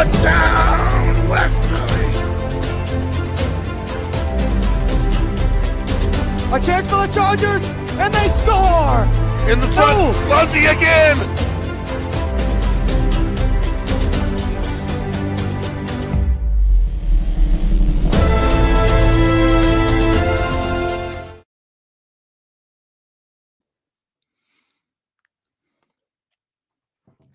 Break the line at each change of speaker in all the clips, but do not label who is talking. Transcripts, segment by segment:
Touchdown, West Philly.
A chance for the Chargers, and they score!
In the front, Guzzi again.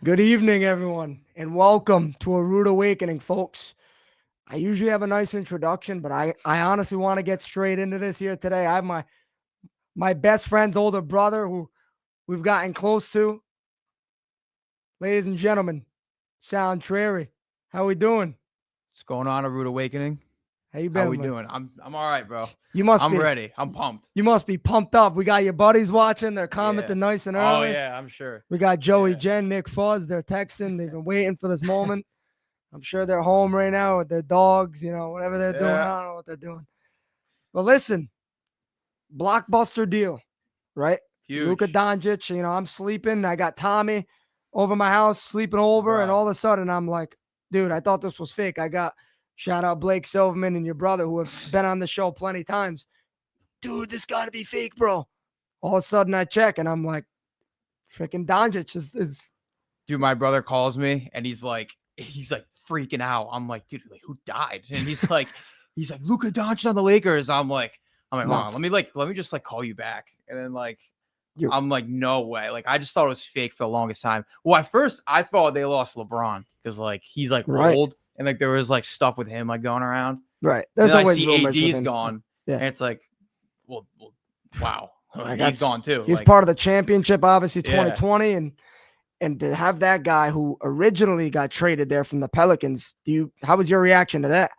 Good evening, everyone, and welcome to Arruda Wakening, folks. I usually have a nice introduction, but I honestly want to get straight into this here today. I have my best friend's older brother who we've gotten close to. Ladies and gentlemen, Sal Intrieri. How we doing?
What's going on, Arruda Wakening?
How you been?
How we
man?
doing? I'm all right, bro.
I'm
ready. I'm pumped.
You must be pumped up. We got your buddies watching. They're commenting nice and early.
Oh yeah, I'm sure.
We got Joey, Jen, Nick, Fuzz. They're texting. They've been waiting for this moment. I'm sure they're home right now with their dogs, whatever they're doing. I don't know what they're doing. But listen, Blockbuster deal, right?
Huge.
Luka Doncic, I'm sleeping. I got Tommy over my house sleeping over, and all of a sudden I'm like, dude, I thought this was fake. Shout out Blake Silverman and your brother who have been on the show plenty times. Dude, this got to be fake, bro. All of a sudden I check and I'm like, freaking Doncic is.
Dude, my brother calls me and he's like freaking out. I'm like, dude, like who died? And he's like Luka Doncic on the Lakers. I'm like, hold on, let me just call you back. And then I'm like, no way. Like I just thought it was fake for the longest time. Well, at first I thought they lost LeBron because he's old and there was stuff with him going around.
Right.
There's
There's
always
always
AD's gone.
Yeah.
And it's like, well, wow. He's gone too.
He's part of the championship, obviously 2020, and to have that guy who originally got traded there from the Pelicans, how was your reaction to that?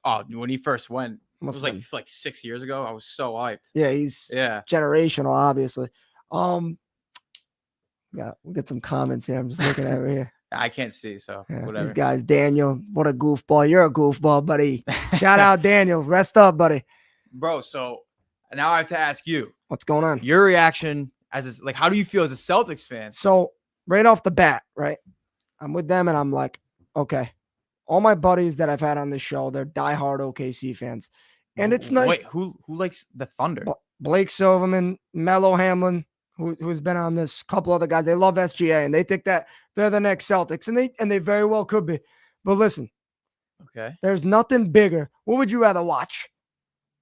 Oh, when he first went, it was
been.
like 6 years ago. I was so hyped.
Yeah, he's generational, obviously. Yeah, we get some comments here. I'm just looking over here.
I can't see, so whatever.
These guys, Daniel, what a goofball. You're a goofball, buddy. Shout out, Daniel. Rest up, buddy.
Bro, so now I have to ask you.
What's going on?
Your reaction how do you feel as a Celtics fan?
So right off the bat, right? I'm with them and I'm like, okay. All my buddies that I've had on this show, they're diehard OKC fans. And it's nice.
Wait, who likes the Thunder?
Blake Silverman, Melo Hamlin, who's been on this, couple other guys. They love SGA and they think that they're the next Celtics. And they very well could be. But listen,
okay.
There's nothing bigger. What would you rather watch?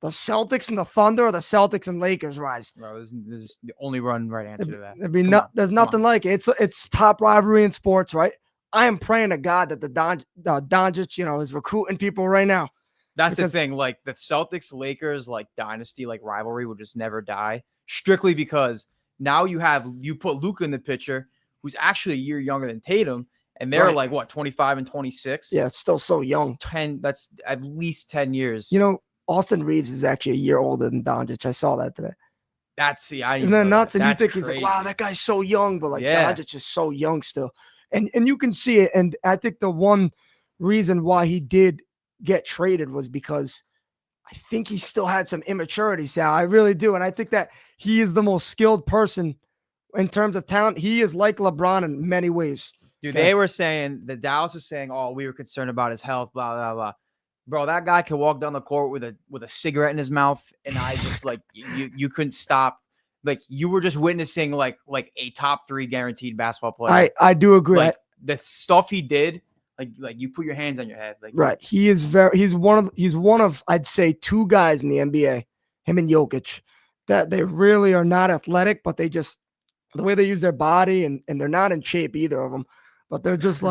The Celtics and the Thunder or the Celtics and Lakers rise?
Bro, this is the only right answer to that.
There's nothing like it. It's top rivalry in sports, right? I am praying to God that the Doncic, is recruiting people right now.
That's the thing. The Celtics Lakers dynasty rivalry will just never die. Strictly because now you put Luka in the picture, who's actually a year younger than Tatum, and they're 25 and 26.
Yeah, it's still so young.
That's at least 10 years.
Austin Reeves is actually a year older than Doncic. I saw that today.
Isn't
that nuts? And you think
crazy.
He's like, wow, that guy's so young, but Doncic is so young still. And you can see it. And I think the one reason why he did get traded was because I think he still had some immaturity, Sal. I really do. And I think that he is the most skilled person in terms of talent. He is like LeBron in many ways.
Dude, they were saying, the Dallas was saying, oh, we were concerned about his health, blah, blah, blah. Bro, that guy could walk down the court with a cigarette in his mouth, and I just you couldn't stop. You were just witnessing a top 3 guaranteed basketball player.
I do agree.
The stuff he did, you put your hands on your head.
Right. He's one of I'd say 2 guys in the NBA, him and Jokic, that they really are not athletic, but they just the way they use their body and they're not in shape either of them, but they're just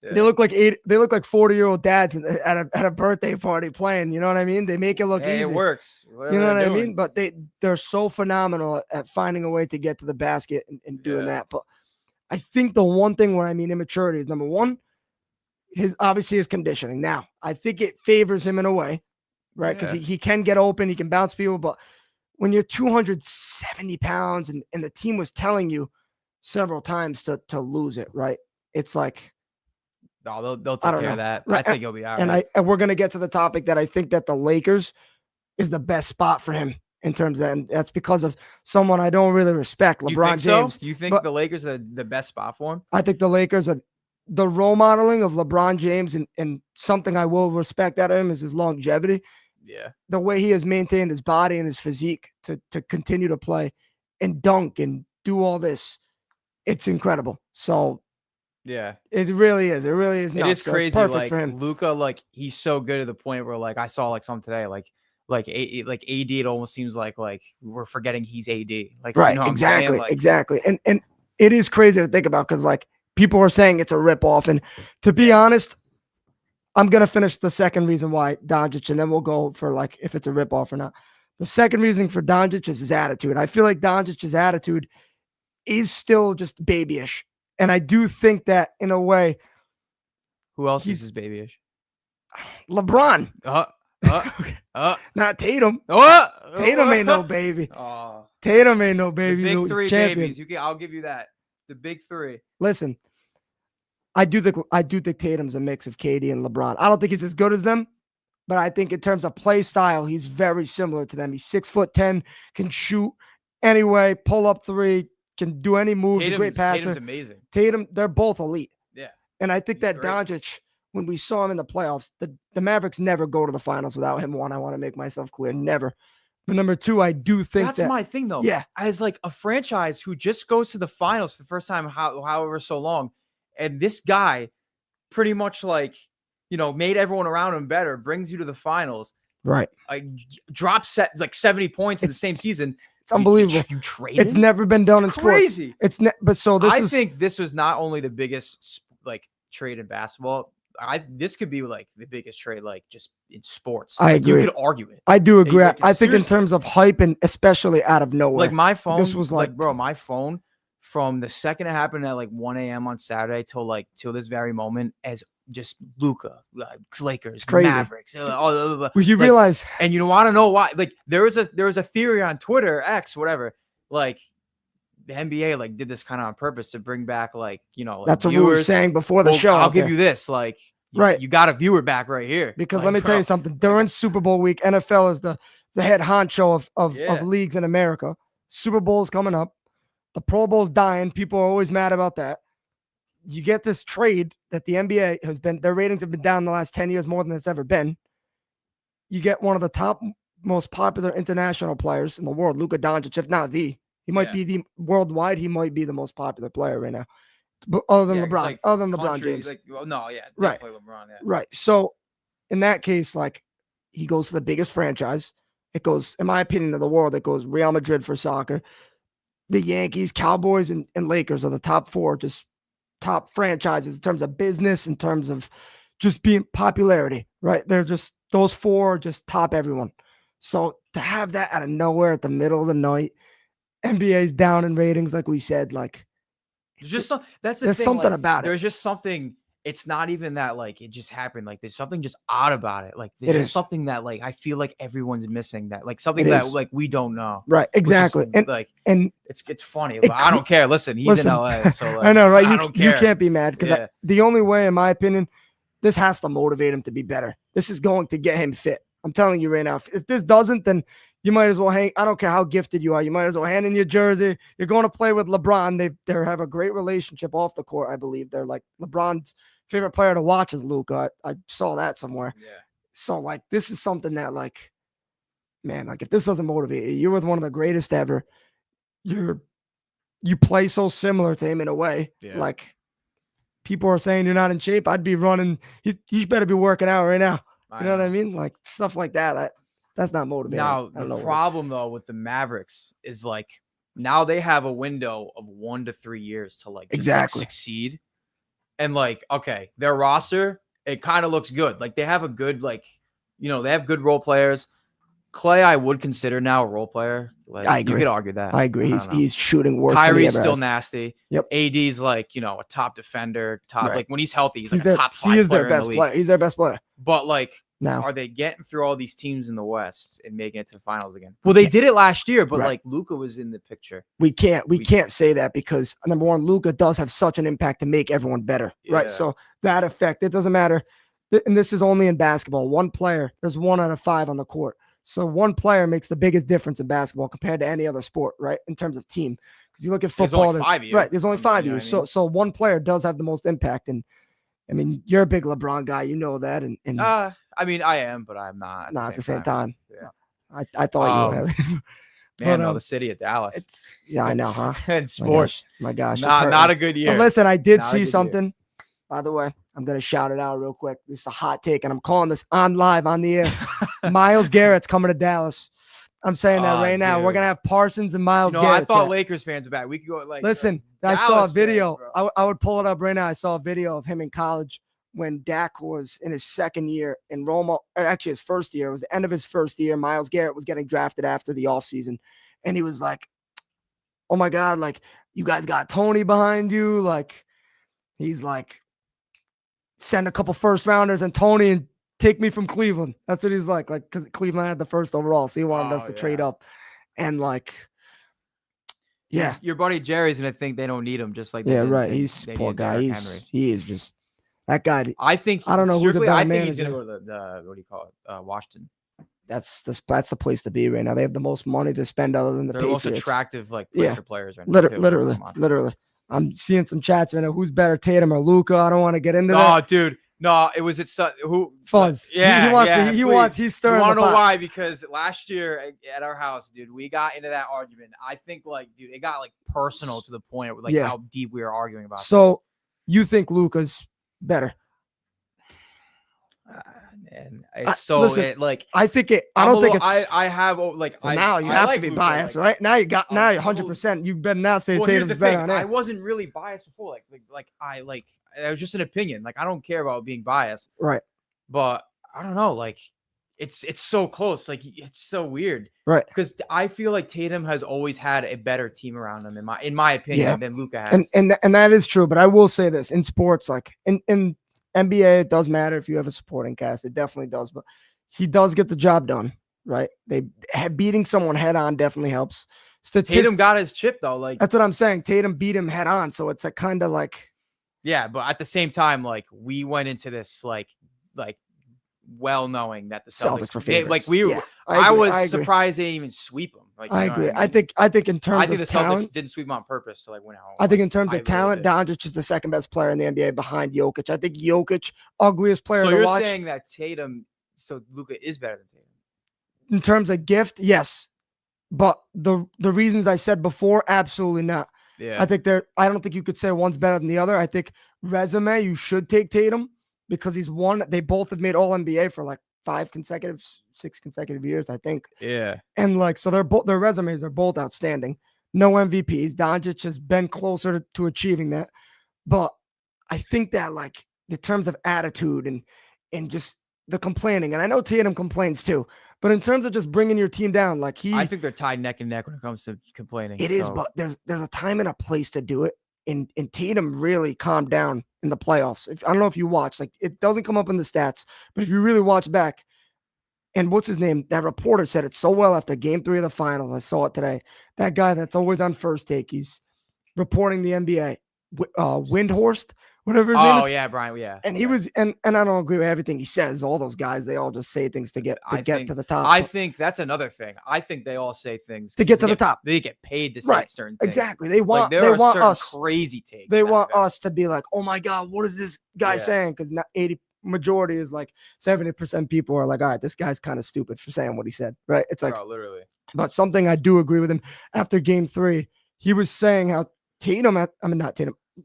Yeah.
They look like 40-year-old dads at a birthday party playing. You know what I mean? They make it look easy.
It works. Whatever
you know what I
doing.
mean? But they're so phenomenal at finding a way to get to the basket and doing that. But I think the one thing when I mean immaturity is, number one, his conditioning. Now, I think it favors him in a way, right? Because he can get open, he can bounce people. But when you're 270 pounds and the team was telling you several times to lose it, right? It's like,
no, they'll take care of that.
Right.
I think he'll be all right.
And we're going to get to the topic that I think that the Lakers is the best spot for him in terms of, and that's because of someone I don't really respect, LeBron James.
You think the Lakers are the best spot for him?
I think the Lakers are the role modeling of LeBron James and something I will respect out of him is his longevity.
Yeah.
The way he has maintained his body and his physique to continue to play and dunk and do all this, it's incredible. So
Yeah.
it really is. It really is.
It
nuts.
is
So
crazy.
it's perfect
Like
for him.
Luka, like he's so good to the point where like I saw like some today, like AD, it almost seems like we're forgetting he's AD. Like
Right.
you know what
Exactly.
I'm saying? Like,
exactly. And it is crazy to think about because like people are saying it's a ripoff. And to be honest, I'm gonna finish the second reason why Doncic, and then we'll go for like if it's a ripoff or not. The second reason for Doncic is his attitude. I feel like Doncic's attitude is still just babyish. And I do think that in a way,
who else
He's-
is his babyish?
LeBron, not Tatum. Tatum ain't no baby.
Oh,
Tatum ain't no
the
baby.
big
He's
three
champion.
babies. I'll give you that. The big three.
Listen, I do think Tatum's a mix of KD and LeBron. I don't think he's as good as them, but I think in terms of play style, he's very similar to them. He's 6'10", can shoot anyway, pull up three, can do any moves, a great passer.
Tatum's amazing.
Tatum, they're both elite.
Yeah.
And I think
He's
that
great.
Doncic, when we saw him in the playoffs, the Mavericks never go to the finals without him. One, I want to make myself clear, never. But number two, I do think
That's
that
my thing though.
Yeah.
As like a franchise who just goes to the finals for the first time, however so long, and this guy pretty much like, made everyone around him better, brings you to the finals,
right.
like drops like 70 points in the same season.
It's unbelievable.
You trade
It's
him?
never been done
It's
in sports.
crazy.
But so this
I
is
think this was not only the biggest like trade in basketball. This could be like the biggest trade, like just in sports.
I
Like,
agree.
You could argue it.
I do agree.
like,
I think in
seriously.
terms of hype and especially out of nowhere.
Like my phone,
This was like-
bro, my phone from the second it happened at like 1 a.m. on Saturday till this very moment as just Luka, Lakers,
crazy.
Mavericks.
Well,
like,
you realize
and you want to know why? Like there was a theory on Twitter, X, whatever. Like the NBA like did this kind of on purpose to bring back like
that's what we were
viewers.
saying before the
Well,
show.
I'll
out
give
there.
you this, like
Right.
You got a viewer back right here.
Because
Like,
let me tell
bro,
you something. During Super Bowl week, NFL is the head honcho of
Yeah.
leagues in America. Super Bowl's coming up. The Pro Bowl's dying. People are always mad about that. You get this trade that the NBA has been, their ratings have been down the last 10 years more than it's ever been. You get one of the top, most popular international players in the world, Luka Doncic, if not he might be the worldwide, he might be the most popular player right now. But other than
yeah, 'cause,
LeBron,
like,
other than LeBron
country,
James.
Like, well, no, yeah,
Right.
definitely LeBron. Yeah.
Right. So in that case, like he goes to the biggest franchise. It goes, in my opinion, of the world, it goes Real Madrid for soccer. The Yankees, Cowboys, and Lakers are the top four, just top franchises in terms of business, in terms of just being popularity, right? They're just, those four just top everyone. So to have that out of nowhere at the middle of the night, NBA's down in ratings, like we said, like
There's just that's the
there's
thing,
something
like,
about it.
There's just something. It's not even that like it just happened. Like there's something just odd about it. Like
It
there's just
is.
something that like I feel like everyone's missing. That like something
It
that
is.
like we don't know.
Right,
which is,
exactly.
like
And
it's funny,
it
but I don't care. Listen, he's
listen,
in LA, so like,
I know, right?
I
You,
don't
you
care.
can't be mad because
Yeah.
the only way, in my opinion, this has to motivate him to be better. This is going to get him fit. I'm telling you right now. If this doesn't, then you might as well hang. I don't care how gifted you are. You might as well hand in your jersey. You're going to play with LeBron. They have a great relationship off the court, I believe. They're like Lebron's favorite player to watch is Luka. I saw that somewhere.
Yeah.
So like this is something that like, man, like if this doesn't motivate you, you're with one of the greatest ever. You play so similar to him in a way.
Yeah.
Like people are saying you're not in shape. I'd be running. You better be working out right now. You know what I mean? Like stuff like that. That's not motivating.
Now
I don't know
the
what
problem though with the Mavericks is like now they have a window of 1 to 3 years to like just,
Exactly.
like, succeed. And like, okay, their roster, it kind of looks good. Like they have a good, like, they have good role players. Clay, I would consider now a role player. Like,
I agree.
You could argue that.
I agree.
I don't know.
He's shooting worse. than he
Kyrie's
ever
still
has.
nasty.
Yep.
AD's like, a top defender,
Right.
like when he's healthy, he's
He's
like
their,
a top 5
he is
player
their best
in the league.
player. He's their best player
But like,
now.
are they getting through all these teams in the West and making it to the finals again? Well, they did it last year, but
Right.
like Luka was in the picture.
We can't say that because number one, Luka does have such an impact to make everyone better, right?
Yeah.
So that effect, it doesn't matter. And this is only in basketball. One player, there's 1 out of 5 on the court. So one player makes the biggest difference in basketball compared to any other sport, right? In terms of team, because you look at
There's
football,
only 5 years.
right? There's only 5
you know
years,
what I mean?
so one player does have the most impact. And I mean, you're a big LeBron guy, you know that, and
I mean, I am, but I'm not.
not at the same time.
Yeah.
I thought you were.
Man,
But,
no, the city of Dallas.
Yeah, I know, huh?
And sports.
My gosh, it's
Not
hurting.
a good year.
But listen, I did
Not a
see
good year.
something. By the way, I'm gonna shout it out real quick. This is a hot take, and I'm calling this on live on the air. Myles Garrett's coming to Dallas. I'm saying that right now. We're
Dude.
gonna have Parsons and Myles
I
Garrett.
thought
chat.
Lakers fans are back. We could go like.
Listen, I saw a
Dallas
video.
fans, bro.
I would pull it up right now. I saw a video of him in college when Dak was in his second year in Roma, or actually his first year. It was the end of his first year. Myles Garrett was getting drafted after the offseason. And he was like, oh my God, like, you guys got Tony behind you. Like, he's like, send a couple first rounders and Tony and take me from Cleveland. That's what he's like, because Cleveland had the first overall. So he wanted us to trade up. And like, yeah.
Your buddy Jerry's going to think they don't need him, just like
He's
they
poor
need
guy.
Derrick Henry.
He is just that guy.
I think
I don't know who's a better
I think he's
manager.
going to go to the what do you call it? Washington.
That's the place to be right now. They have the most money to spend other than the
They're the most
Patriots.
attractive place for players right now.
Literally. I'm seeing some chats right now. Who's better, Tatum or Luka? I don't want to get into that.
No, dude. No, it was who
Fuzz.
Yeah,
he's stirring.
You want to
the
know
pot.
why? Because last year at our house, dude, we got into that argument. I think it got personal to the point of how deep we were arguing about.
So you think Luka's better?
And
I don't think it's.
I have
now you have to be biased, right? Now you 100%. You better not say Tatum's better on it.
I wasn't really biased before. It was just an opinion. I don't care about being biased.
Right.
But I don't know. It's so close. It's so weird.
Right.
Because I feel like Tatum has always had a better team around him in my opinion than Luka has.
And that is true. But I will say this in sports, in NBA, it does matter if you have a supporting cast. It definitely does. But he does get the job done. Right. Beating someone head on definitely helps.
Tatum got his chip though.
That's what I'm saying. Tatum beat him head on. So it's a kind of
yeah, but at the same time, we went into this well knowing that the Celtics
were favorites.
I was surprised they didn't even sweep them.
I agree.
I
think in terms of
the
talent,
Celtics didn't sweep them on purpose to win at home.
I think in terms of talent, Doncic is the second best player in the NBA behind Jokic. I think Jokic, ugliest player to watch.
So you're saying that Luka is better than Tatum?
In terms of gift, yes. But the reasons I said before, absolutely not.
Yeah.
I don't think you could say one's better than the other. I think resume, you should take Tatum because he's won. They both have made all NBA for 6 consecutive years, I think.
Yeah.
And so their resumes are both outstanding. No MVPs. Doncic has been closer to achieving that. But I think that in terms of attitude and just the complaining, and I know Tatum complains too, but in terms of just bringing your team down, I
think they're tied neck and neck when it comes to complaining.
It is, but there's a time and a place to do it. And Tatum really calmed down in the playoffs. I don't know if you watch, it doesn't come up in the stats, but if you really watch back, and what's his name? That reporter said it so well after game 3 of the finals. I saw it today. That guy that's always on First Take, he's reporting the NBA. Windhorst, whatever his name is.
Oh yeah, Brian. Yeah.
And he was, and I don't agree with everything he says. All those guys, they all just say things to get to the top.
I think that's another thing. I think they all say things
to get to the top.
They get paid to say certain things.
Exactly. They want us
crazy takes.
They want us to be like, oh my God, what is this guy saying? Because not 80 majority is 70% people are like, all right, this guy's kind of stupid for saying what he said. Right. It's
literally.
But something I do agree with him after game 3, he was saying how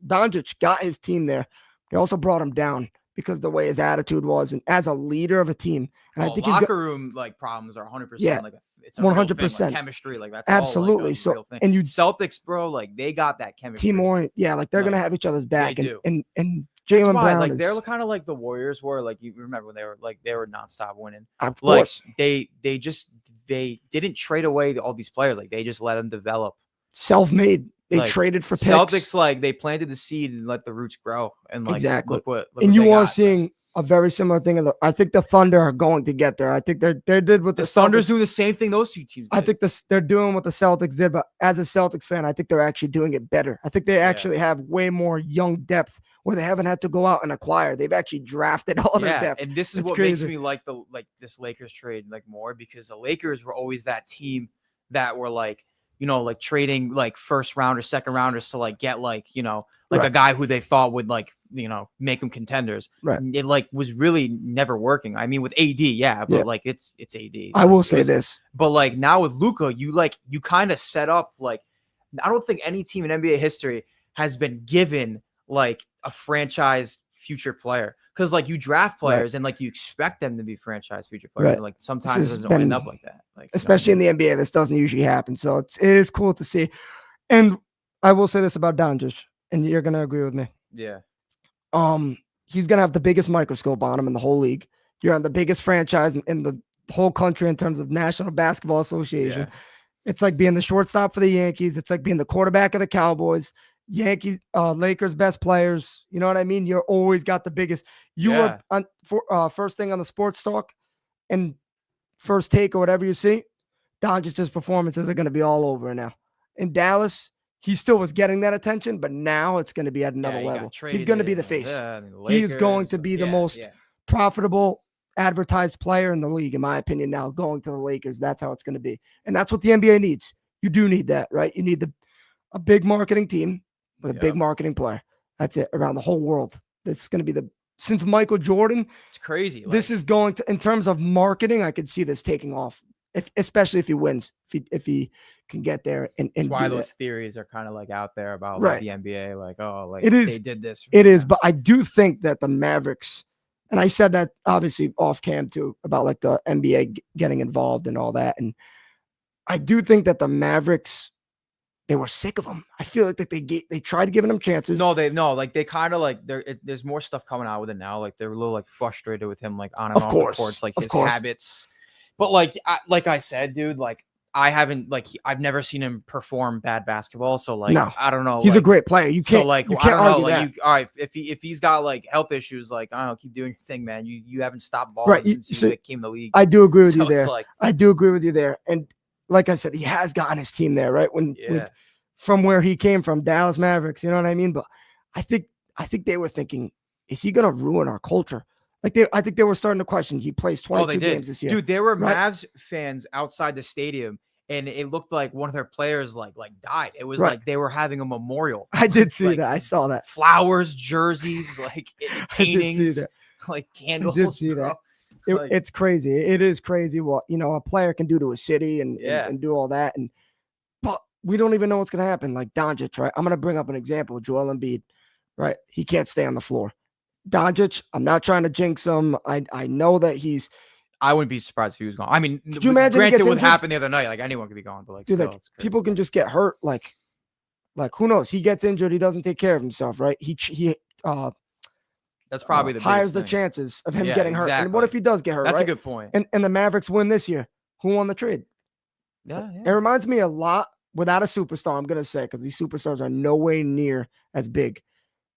Doncic got his team there. He also brought him down because the way his attitude was, and as a leader of a team. And I think
locker room problems are 100%.
Yeah,
it's
100%
chemistry. That's
absolutely
all,
real thing.
And Celtics, bro, they got that chemistry.
Team orient, they're gonna have each other's back.
They do.
And Jaylen Brown,
they're kind of like the Warriors were. You remember when they were nonstop winning.
Of course,
they didn't trade away all these players. They just let them develop.
Self-made. They traded for picks.
Celtics, they planted the seed and let the roots grow. And
exactly.
Look
and you are seeing a very similar thing. I think the Thunder are going to get there. I think they did what the
Thunder's doing the same thing those two teams did.
I think they're doing what the Celtics did, but as a Celtics fan, I think they're actually doing it better. I think they actually have way more young depth where they haven't had to go out and acquire. They've actually drafted all their depth.
And this is
It's
what
crazy.
makes me like this Lakers trade like more, because the Lakers were always that team that were like, like trading like first round or second rounders to like get like, like a guy who they thought would like, make them contenders.
Right.
It like was really never working. I mean, with AD, but like it's AD.
I will say this,
but like now with Luka, you kind of set up like, I don't think any team in NBA history has been given like a franchise future player, because like you draft players and like you expect them to be franchise future players. And, like sometimes it doesn't end up like that. Like
especially in the NBA, this doesn't usually happen. So it is cool to see. And I will say this about Doncic, and you're gonna agree with me.
Yeah.
He's gonna have the biggest microscope on him in the whole league. You're on the biggest franchise in the whole country in terms of National Basketball Association.
Yeah.
It's like being the shortstop for the Yankees. It's like being the quarterback of the Cowboys. Yankees, Lakers, best players. You know what I mean? You're always got the biggest. You were on first thing on the sports talk and first take or whatever you see. Doncic's performances are going to be all over now. In Dallas, he still was getting that attention, but now it's going to be at another level. He's going to be the face. He is going to be the most profitable advertised player in the league, in my opinion. Now going to the Lakers, that's how it's going to be, and that's what the NBA needs. You do need that, right? You need a big marketing team with a big marketing player. That's it around the whole world. This going to be since Michael Jordan.
It's crazy.
This is going to, in terms of marketing, I could see this taking off, especially if he wins, if he can get there. And
that's why those theories are kind of like out there about like the NBA, like, oh, like
it is,
they did this.
It is, but I do think that the Mavericks, and I said that obviously off cam too, about like the NBA getting involved and all that. And I do think that the Mavericks, they were sick of him. I feel like that they tried giving him chances.
They kind of like there's more stuff coming out with it now. Like they're a little like frustrated with him, like on and off the courts, like his habits. But like I said, dude, like I've never seen him perform bad basketball. So like I don't know.
He's a great player. You can't argue that.
All right, if he's got like health issues, like I don't know, keep doing your thing, man. You haven't stopped balling since you came to the league.
I do agree with you there. I do agree with you there. And like I said, he has gotten his team there, right? From where he came from, Dallas Mavericks, you know what I mean? But I think they were thinking, is he gonna ruin our culture? I think they were starting to question. He plays 22 games this year.
Dude, there were Mavs fans outside the stadium, and it looked like one of their players like died. It was like they were having a memorial.
I did see that. I saw that.
Flowers, jerseys, like paintings, like candles.
I did see that. It's crazy. It is crazy what a player can do to a city and do all that. But we don't even know what's going to happen. Like Doncic, right? I'm going to bring up an example. Joel Embiid, right? He can't stay on the floor. Doncic, I'm not trying to jinx him. I know that
I wouldn't be surprised if he was gone. I mean,
could you imagine
granted, what happened the other night, like anyone could be gone, but like,
dude,
still,
like people can just get hurt. Like who knows? He gets injured. He doesn't take care of himself, right?
That's probably the
higher the
thing.
chances of him getting hurt. And what if he does get hurt?
That's
right?
a good point.
And the Mavericks win this year. Who won the trade?
Yeah.
It reminds me a lot, without a superstar, I'm going to say, because these superstars are no way near as big,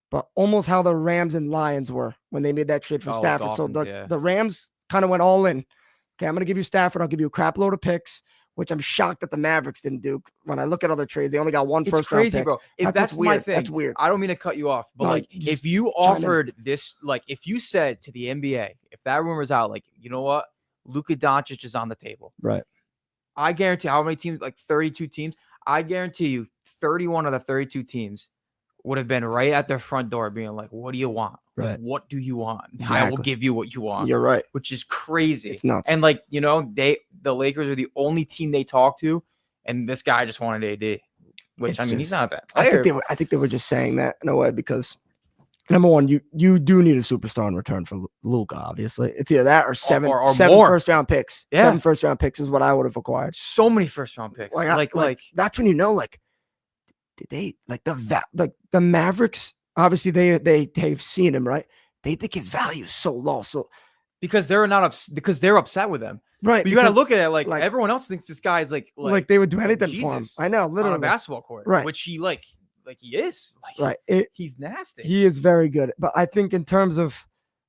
but almost how the Rams and Lions were when they made that trade for Stafford.
Dolphins,
so the Rams kind of went all in. Okay, I'm going to give you Stafford. I'll give you a crap load of picks, which I'm shocked that the Mavericks didn't do. When I look at other trades, they only got one first round pick.
It's crazy, bro. If that's my thing.
That's weird.
I don't mean to cut you off, but if you offered this, like if you said to the NBA, if that rumor's out, like, you know what? Luka Doncic is on the table.
Right.
I guarantee how many teams, like 32 teams, I guarantee you 31 of the 32 teams would have been right at their front door being like, what do you want?
Right.
Like, what do you want?
Exactly.
I will give you what you want.
You're right.
Which is crazy.
It's nuts.
And like, the Lakers are the only team they talk to, and this guy just wanted AD, which he's not a bad player.
I think they were just saying that in a way because number one, you do need a superstar in return for Luka, obviously. It's either that or seven
more.
first-round picks.
Yeah.
7 first-round picks is what I would have acquired.
So many first-round picks. Like
that's when did they the Mavericks? Obviously, they've seen him, right? They think his value is so low. So
because they're upset with him.
Right.
But you got to look at it like everyone else thinks this guy is like
they would do anything for him. I know, literally.
On a basketball court.
Right.
Which he like he is.
Right.
He's nasty.
He is very good. But I think in terms of,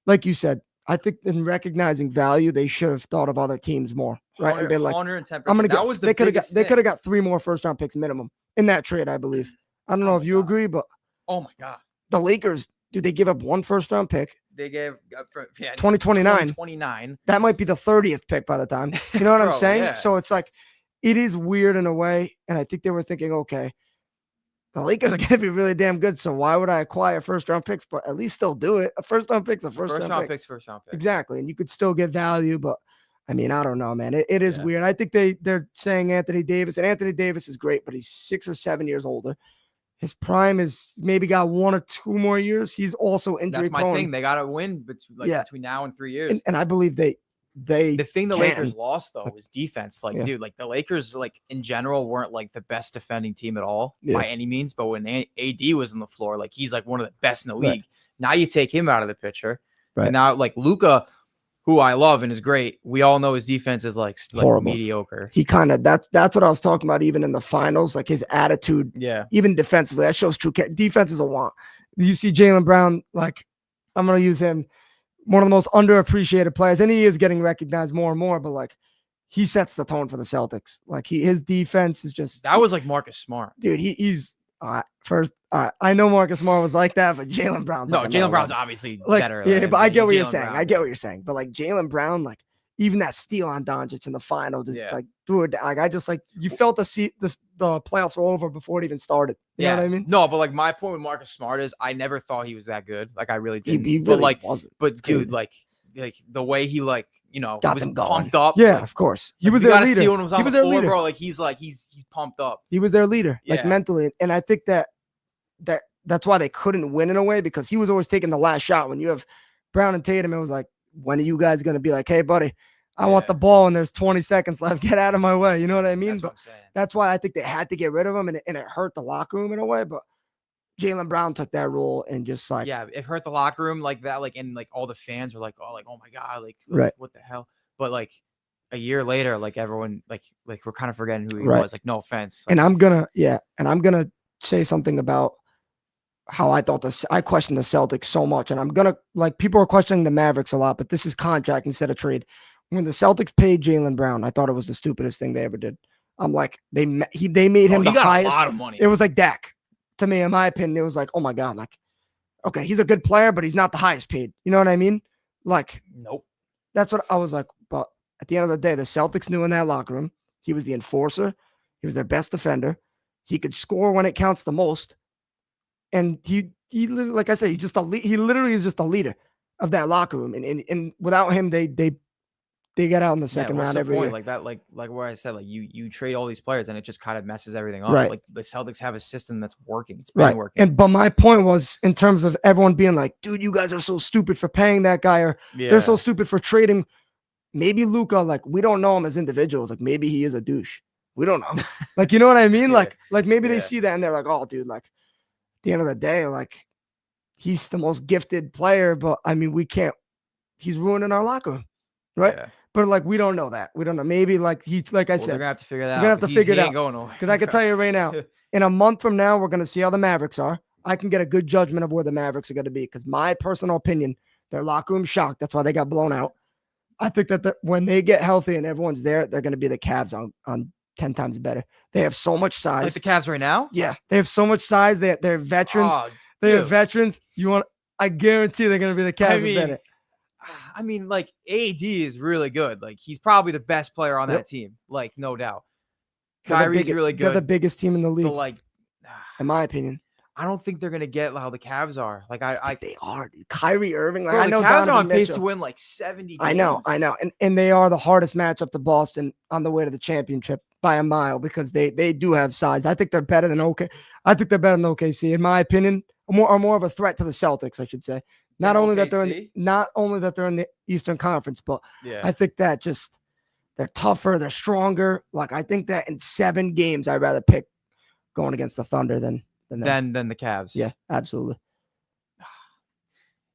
like you said, I think in recognizing value, they should have thought of other teams more. Right. And been like,
110%.
I'm gonna get.
That was
they could have got 3 more first-round picks minimum in that trade, I believe. I don't know if you agree, but
oh my God.
The Lakers, Dude, they give up 1 first-round pick.
They gave
2029.
2029.
That might be the 30th pick by the time. You know what I'm
Bro,
saying?
yeah.
So it's like, it is weird in a way. And I think they were thinking, okay, the Lakers are going to be really damn good. So why would I acquire first-round picks? But at least still do it. A first-round pick's a first-round pick.
First round pick.
Exactly. And you could still get value. But, I mean, I don't know, man. It is weird. I think they're saying Anthony Davis. And Anthony Davis is great, but he's 6 or 7 years older. His prime is maybe got 1 or 2 more years. He's also injury
That's my
prone.
thing. They got to win between now and 3 years.
And I believe they
the thing the
can.
Lakers lost though was defense. Like, dude, like the Lakers, like in general, weren't like the best defending team at all by any means. But when AD was on the floor, like he's like one of the best in the league. Now you take him out of the picture, and now like Luka, who I love and is great. We all know his defense is like mediocre.
He kind of that's what I was talking about. Even in the finals, like his attitude, even defensively, that shows true. Defense is a want. You see Jaylen Brown, like I'm gonna use him. One of the most underappreciated players, and he is getting recognized more and more, but like he sets the tone for the Celtics. Like his defense is just
that was like Marcus Smart.
Dude, he's first. I know Marcus Smart was like that, but Jaylen Brown's
Jaylen Brown's obviously
like,
better.
Yeah, but I get what you're saying. I get what you're saying. But like Jaylen Brown, like even that steal on Doncic in the final, just like threw it. Like I just like you felt the playoffs were over before it even started. You know what I mean?
No, but like my point with Marcus Smart is I never thought he was that good. Like I really didn't.
He really
but like
wasn't.
But dude, like the way he got was
them
pumped up.
Yeah,
like,
of course.
He was their leader. He was on the floor, bro. Like he's pumped up.
He was their leader, like mentally, and I think that's why they couldn't win in a way because he was always taking the last shot. When you have Brown and Tatum, it was like, when are you guys gonna be like, hey, buddy? I want the ball and there's 20 seconds left. Get out of my way. You know what I mean? That's why I think they had to get rid of him and it hurt the locker room in a way. But Jaylen Brown took that role and just like,
it hurt the locker room like that. Like, and like all the fans were like, oh my God, like what the hell? But like a year later, like everyone, like we're kind of forgetting who he was. Like, no offense. Like,
and I'm gonna say something about how I questioned the Celtics so much. And I'm gonna people are questioning the Mavericks a lot, but this is contract instead of trade. When the Celtics paid Jaylen Brown, I thought it was the stupidest thing they ever did. I'm like, they made him the highest.
A lot of money.
It was like Dak. To me, in my opinion, it was like, oh my God, like, okay, he's a good player, but he's not the highest paid. You know what I mean? Like,
nope.
That's what I was like. But at the end of the day, the Celtics knew in that locker room, he was the enforcer. He was their best defender. He could score when it counts the most. And he literally, like I said, he literally is just the leader of that locker room. And without him, they get out in the second round every year.
Like that, like where I said, like you trade all these players and it just kind of messes everything up.
Right.
Like the Celtics have a system that's working. It's been working.
But my point was in terms of everyone being like, dude, you guys are so stupid for paying that guy, or they're so stupid for trading. Maybe Luka, like we don't know him as individuals. Like maybe he is a douche. We don't know. Like, you know what I mean? Like maybe they see that and they're like, oh, dude, like at the end of the day, like he's the most gifted player, but I mean, he's ruining our locker room. Right. Yeah. But like, we don't know that. We don't know. Maybe like I said,
they're gonna have to figure that out.
We're gonna have to figure it out.
Because
I can tell you right now, in a month from now, we're gonna see how the Mavericks are. I can get a good judgment of where the Mavericks are gonna be. Because my personal opinion, their locker room shocked. That's why they got blown out. I think that when they get healthy and everyone's there, they're gonna be the Cavs on 10 times better. They have so much size.
Like the Cavs right now?
Yeah, they have so much size. They're veterans. They're veterans. I guarantee they're gonna be the Cavs better.
I mean, like AD is really good. Like he's probably the best player on that team. Like no doubt. Kyrie's really good.
They're the biggest team in the league.
But like,
in my opinion,
I don't think they're gonna get how the Cavs are. Like I
they are. Dude. Kyrie Irving. Like
bro,
I know
the Cavs are on
Mitchell.
pace to win like 70 games.
I know, and they are the hardest matchup to Boston on the way to the championship by a mile because they do have size. I think they're better than I think they're better than OKC in my opinion. Are more of a threat to the Celtics, I should say. Not only that they're in the Eastern Conference, but I think that just they're tougher, they're stronger. Like I think that in 7 games, I'd rather pick going against the Thunder than
the Cavs.
Yeah, absolutely.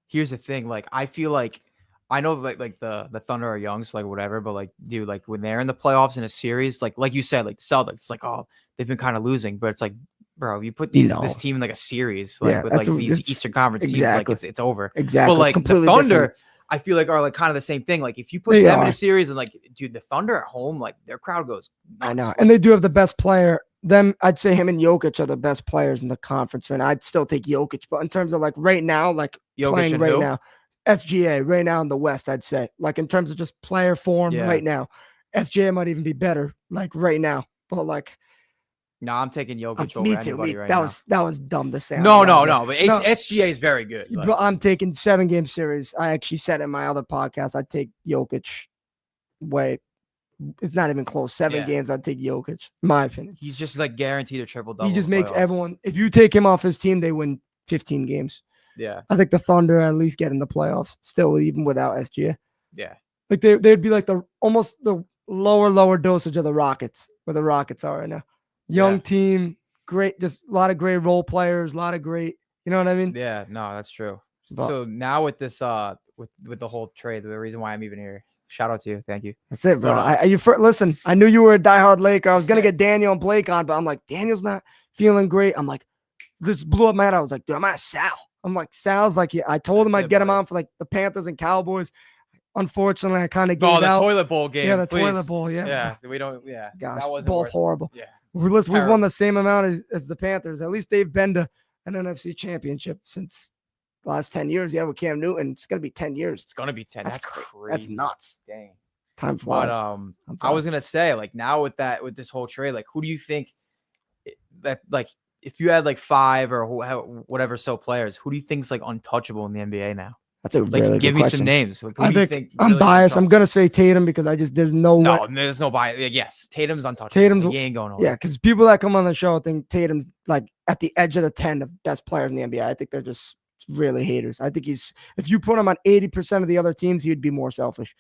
Here's the thing, like I feel like I know like the Thunder are young, so like whatever, but like dude, like when they're in the playoffs in a series, like you said, like the Celtics, it's like they've been kind of losing, but it's like, bro, you put this team in like a series, like with like these Eastern Conference teams, like it's over.
Exactly.
But like the Thunder, different. I feel like are like kind of the same thing. Like if you put them in a series and like, dude, the Thunder at home, like their crowd goes nuts.
I know, and they do have the best player them, I'd say him and Jokic are the best players in the conference, and I'd still take Jokic. But in terms of like right now, like
Jokic
playing
and
right
who?
now, SGA right now in the West, I'd say like in terms of just player form right now, SGA might even be better like right now. But like,
No, I'm taking Jokic over
me too.
anybody right
that
now.
that was dumb to say.
No,
on the
but
no,
SGA is very good.
but
Like,
I'm taking 7-game series. I actually said in my other podcast, I'd take Jokic. It's not even close. 7 games, I'd take Jokic. In my opinion,
he's just like guaranteed a triple double.
he just makes everyone. If you take him off his team, they win 15 games.
Yeah,
I think the Thunder at least get in the playoffs still, even without SGA.
Yeah,
like they'd be like almost the lower dosage of the Rockets, where the Rockets are right now. Young team, great, just a lot of great role players, a lot of great. You know what I mean?
Yeah, no, that's true.
But,
so now with this, with the whole trade, the reason why I'm even here. Shout out to you, thank you.
That's it, bro.
But,
Listen, I knew you were a diehard Laker. I was gonna get Daniel and Blake on, but I'm like, Daniel's not feeling great. I'm like, this blew up my head. I was like, dude, I'm at Sal. I'm like, Sal's like, I told him I'd get him on for like the Panthers and Cowboys. Unfortunately, I kind of gave
the
out.
toilet bowl game.
Yeah, the
please.
toilet bowl. Yeah.
Yeah, we don't. Yeah,
Gosh,
that wasn't
both horrible.
Yeah,
We've won the same amount as the Panthers. At least they've been to an NFC championship since the last 10 years. Yeah, with Cam Newton. It's gonna be 10 years.
It's gonna be 10. That's crazy.
That's nuts.
Dang.
Time flies.
But I was gonna say, like, now with this whole trade, like, who do you think that, like, if you had like 5 or whatever players, who do you think's like untouchable in the NBA now?
That's a really good
give me
question.
some names. Like,
I think I'm biased. I'm gonna say Tatum because there's no way.
There's no bias. Yes, Tatum's untouchable. He ain't going over.
Yeah, because people that come on the show think Tatum's like at the edge of the 10 of best players in the NBA. I think they're just really haters. I think if you put him on 80% of the other teams, he'd be more selfish.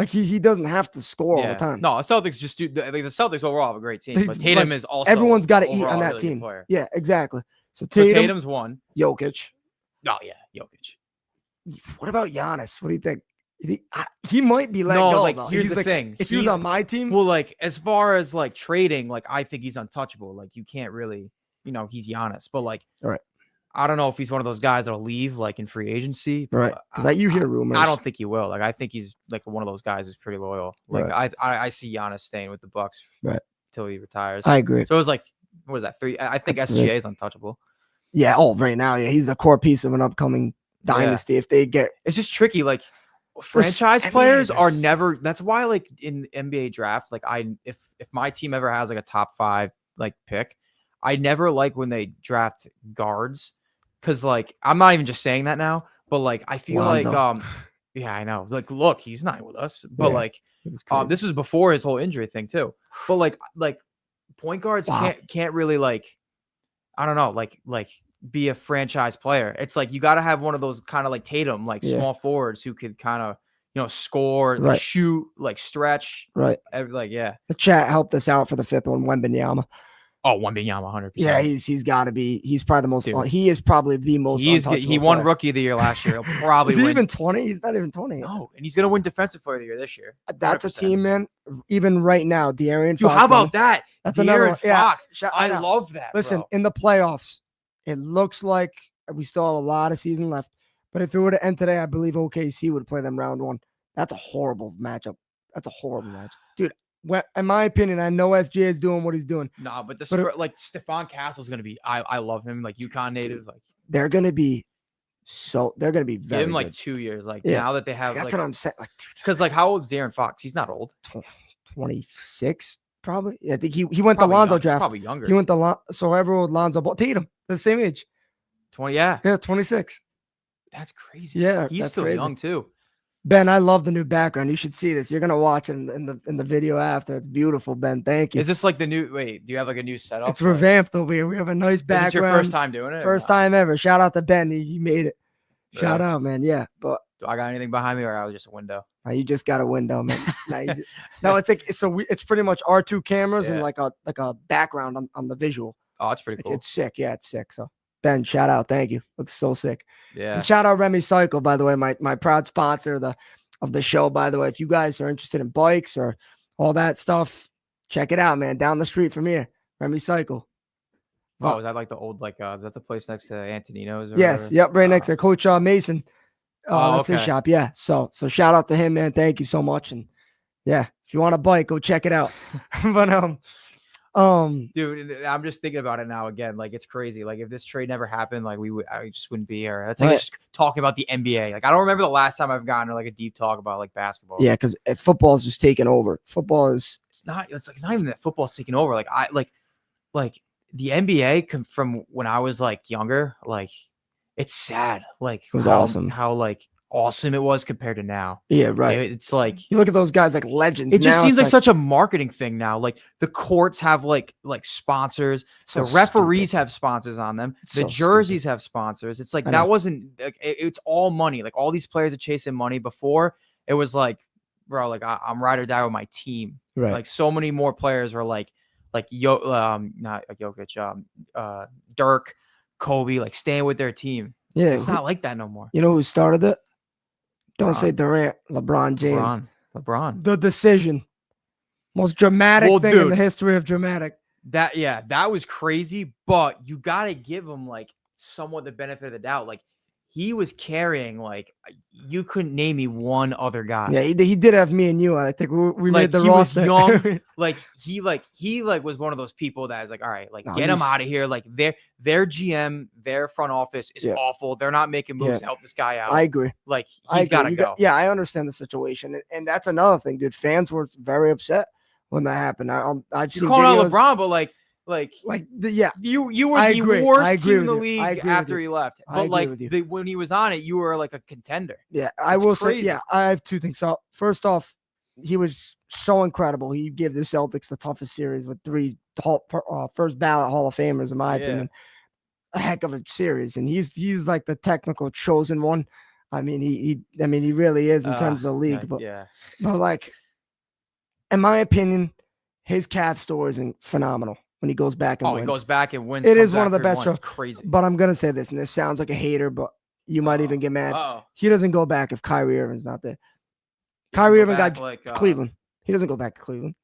Like he doesn't have to score all the time.
No, Celtics just do. I think the Celtics overall have a great team, but Tatum is also
everyone's got to eat on that team. Yeah, exactly. So
Tatum's one.
Jokic.
Oh yeah, Jokic.
What about Giannis? What do you think? He might be let go.
No, like
though.
here's the thing.
If he was on my team,
well, like as far as like trading, like I think he's untouchable. Like you can't really, he's Giannis, but like,
all right.
I don't know if he's one of those guys that'll leave like in free agency.
Right. Because you hear rumors.
I don't think he will. Like I think he's like one of those guys who's pretty loyal. Like I see Giannis staying with the Bucks until he retires.
I agree.
So it was like, what was that? 3? I think SGA is untouchable.
Yeah. Oh, right now, yeah, he's a core piece of an upcoming dynasty. If they get,
it's just tricky. Like franchise players are never. That's why, like in NBA drafts, like if my team ever has like a top 5 like pick, I never like when they draft guards. Cause like I'm not even just saying that now, but like I feel
Lonzo.
like yeah, I know. Like, look, he's not with us, but like this was before his whole injury thing too. But like point guards can't really like, I don't know, like be a franchise player. It's like you got to have one of those kind of like Tatum, like small forwards who could kind of score, like shoot, like stretch,
right?
Like
The chat helped us out for the 5th one, Wembanyama.
Oh, Wembanyama, 100%.
Yeah, he's got to be. He's probably the most. He is probably the most.
He won Rookie of the Year last year. He'll probably
is he
win.
even 20? He's not even 20.
No, and he's gonna win Defensive Player of the Year this year. 100%.
That's a team, man. Even right now, De'Aaron Fox.
How about that?
That's
another Fox.
Yeah,
I love that.
Listen,
bro.
in the playoffs, it looks like we still have a lot of season left. But if it were to end today, I believe OKC would play them round 1. That's a horrible matchup. That's a horrible match, dude. In my opinion, I know SGA is doing what he's doing.
Nah, but like Stephon Castle's gonna be. I love him. Like UConn native. Like
they're gonna be very.
Give him like 2 years. Like now that they have.
That's what I'm saying. Like,
because like how old is De'Aaron Fox? He's not old.
26 probably. I think he went the Lonzo draft.
Probably younger.
He went so everyone with Lonzo Ball. Tatum, the same age.
20. Yeah.
Yeah, 26.
That's crazy.
Yeah,
he's still young too.
Ben, I love the new background. You should see this. You're gonna watch it in the video after. It's beautiful, Ben. Thank you.
Is this like the new? Wait, do you have like a new setup?
It's revamped over here. We have a nice background.
Is this your first time doing it?
First time ever. Shout out to Ben. He made it. Shout out, man. Yeah, but
do I got anything behind me, or I was just a window?
No, you just got a window, man. No, it's like it's pretty much our 2 cameras and like a background on the visual.
Oh, it's pretty cool.
It's sick. Yeah, it's sick. So Ben, shout out. Thank you. Looks so sick.
Yeah.
And shout out Remy Cycle, by the way, my proud sponsor of the show. By the way, if you guys are interested in bikes or all that stuff, check it out, man. Down the street from here, Remy Cycle.
Oh, is that like the old is that the place next to Antonino's?
Yes.
Whatever?
Yep. Right next to Coach Mason. That's his shop. Yeah. So shout out to him, man. Thank you so much. And yeah, if you want a bike, go check it out. But
Dude, and I'm just thinking about it now again. Like, it's crazy. Like, if this trade never happened, like, I just wouldn't be here. That's like
Right.
just talking about the NBA. Like, I don't remember the last time I've gotten to like a deep talk about like basketball.
Yeah, because football is just taking over. Football is
It's not. It's not even that football's taking over. Like the NBA from when I was like younger. Like, it's sad. Like,
It was
how,
awesome.
How like awesome it was compared to now.
yeah, right.
It's like.
You look at those guys like legends.
It just
now
seems
it's
like such a marketing thing now. Like, the courts have like sponsors,
so
the referees
stupid.
have sponsors on them,
It's
the
so
jerseys have sponsors. It's like
I
that
know.
wasn't like, it's all money. Like, all these players are chasing money. Before, it was like, bro, like I'm ride or die with my team.
Right.
Like, so many more players are like not Jokic, Dirk, Kobe, like staying with their team.
Yeah,
It's not like that no more.
You know who started it? Don't say
LeBron.
Durant. LeBron James.
LeBron.
The decision. Most dramatic
Well,
thing in
dude.
the history of dramatic.
That was crazy, but you got to give him like somewhat the benefit of the doubt. Like, he was carrying, like, you couldn't name me one other guy.
Yeah, he did have me and you. I think we
Like,
made the
he was
roster.
young. he was one of those people that is like, all right, like,
No,
get him
he's-
out of here. Like, their GM, their front office is
Yeah.
awful. They're not making moves to help this guy out.
I agree.
Like,
I
he's got to
agree.
go.
Yeah, I understand the situation, and that's another thing, dude. Fans were very upset when that happened. I've
You're
seen
calling out
videos,
LeBron, but like
yeah.
you were
I
the
agree. I
worst
agree
team in
with
the
you. I
league
agree with
after
you.
he left.
I
But
agree
like
with you.
when he was on it, you were like a contender.
Yeah, I
It's
will say,
crazy.
yeah, I have two things. So first off, he was so incredible. He gave the Celtics the toughest series with three first ballot Hall of Famers, in my opinion. A heck of a series, and he's like the technical chosen one. I mean, he really is in terms of the league. But like, in my opinion, his Cavs story is phenomenal when he goes back and wins.
He goes back and wins.
It
comes
is one of the
back
best
3-1.
shows.
It's crazy.
But I'm gonna say this, and this sounds like a hater, but you might even get mad.
Oh,
He doesn't go back if Kyrie Irving's not there. Kyrie Irving got
like
Cleveland. He doesn't go back to Cleveland.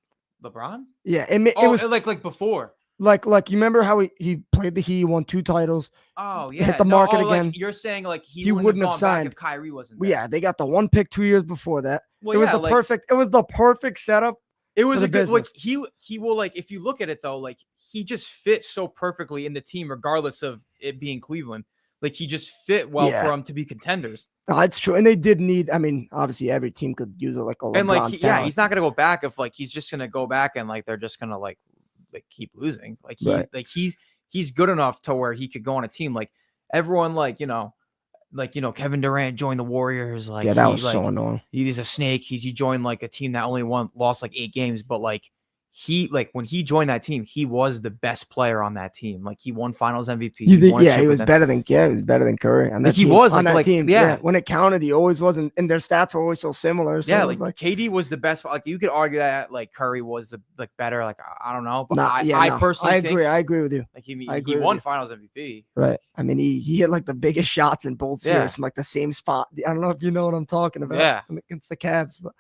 LeBron.
Yeah, it was
like before.
like you remember how he played the Heat, won 2 titles.
Oh yeah,
hit the market again.
Like, you're saying like he
wouldn't have
gone
signed
back if Kyrie wasn't there.
Yeah, they got the 1 pick 2 years before that.
Well,
It was the perfect setup.
It was
for
a
the
good like
business.
he will like if you look at it though, like he just fit so perfectly in the team regardless of it being Cleveland. Like he just fit well
Yeah.
for them to be contenders.
No, it's true, and they did need. I mean, obviously every team could use it like a LeBron's
And like
talent.
he's not gonna go back if like he's just gonna go back and like they're just gonna like keep losing. Like he's good enough to where he could go on a team like everyone Kevin Durant joined the Warriors. Like
Yeah, that was so annoying.
He's a snake. He joined like a team that only lost like 8 games, but like when he joined that team, he was the best player on that team. Like he won Finals MVP.
He was better than Curry. On that
Like he
team.
was
on
like,
that team.
yeah.
When it counted, he always was, and their stats were always so similar. So
Yeah,
it was
like KD was the best. Like you could argue that like Curry was the better. Like I don't know, but I personally think
I agree with you.
like he won Finals MVP.
Right. I mean, he hit like the biggest shots in both series
Yeah.
from like the same spot. I don't know if you know what I'm talking about.
Yeah.
Against the Cavs, but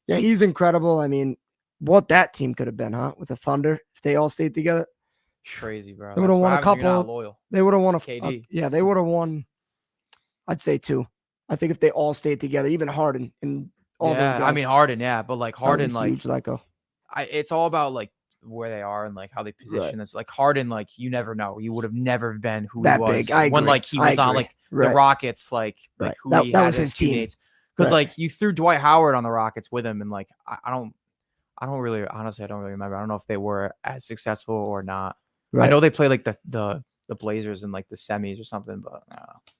yeah, he's incredible. I mean, what that team could have been, huh? With the Thunder, if they all stayed together.
Crazy, bro.
They would have won a couple.
Loyal.
They would have won
KD.
Yeah, they would have won. I'd say 2. I think if they all stayed together, even Harden and all those guys.
I mean Harden, yeah, but like Harden,
huge,
it's all about like where they are and like how they position. It's like Harden, like you never know. You would have never been who
that
he was
big. I
when
agree.
like he was on like the Rockets, like who
that
he had
was his team.
teammates. Because like you threw Dwight Howard on the Rockets with him, and like I don't really remember. I don't know if they were as successful or not. I know they played like the Blazers in like the semis or something, but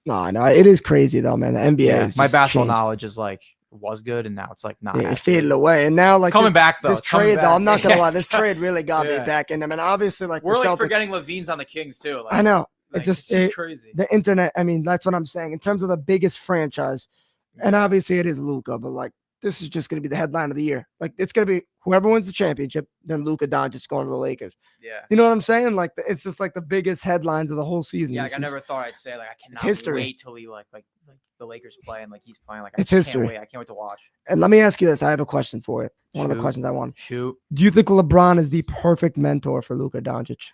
no, it is crazy though, man. The NBA is
my
just
basketball
changed.
knowledge is like was good, and now it's like not.
Yeah, it faded away, and now like
coming back though.
This trade though, I'm not gonna lie, this
Yes.
trade really got me back in. I mean, obviously, like
we're
the
like
Celtics,
forgetting Levine's on the Kings too. Like,
I know.
like,
it's
just crazy.
The internet. I mean, that's what I'm saying in terms of the biggest franchise, and obviously it is Luka, but like this is just gonna be the headline of the year. Like it's gonna be whoever wins the championship, then Luka Doncic going to the Lakers.
Yeah.
You know what I'm saying? Like it's just like the biggest headlines of the whole season.
Yeah, like I never thought I'd say like I cannot wait till he like the Lakers play and like he's playing. Like
it's
history.
history.
I can't wait to watch.
And let me ask you this: I have a question for you. One of the questions I want.
Shoot.
Do you think LeBron is the perfect mentor for Luka Doncic?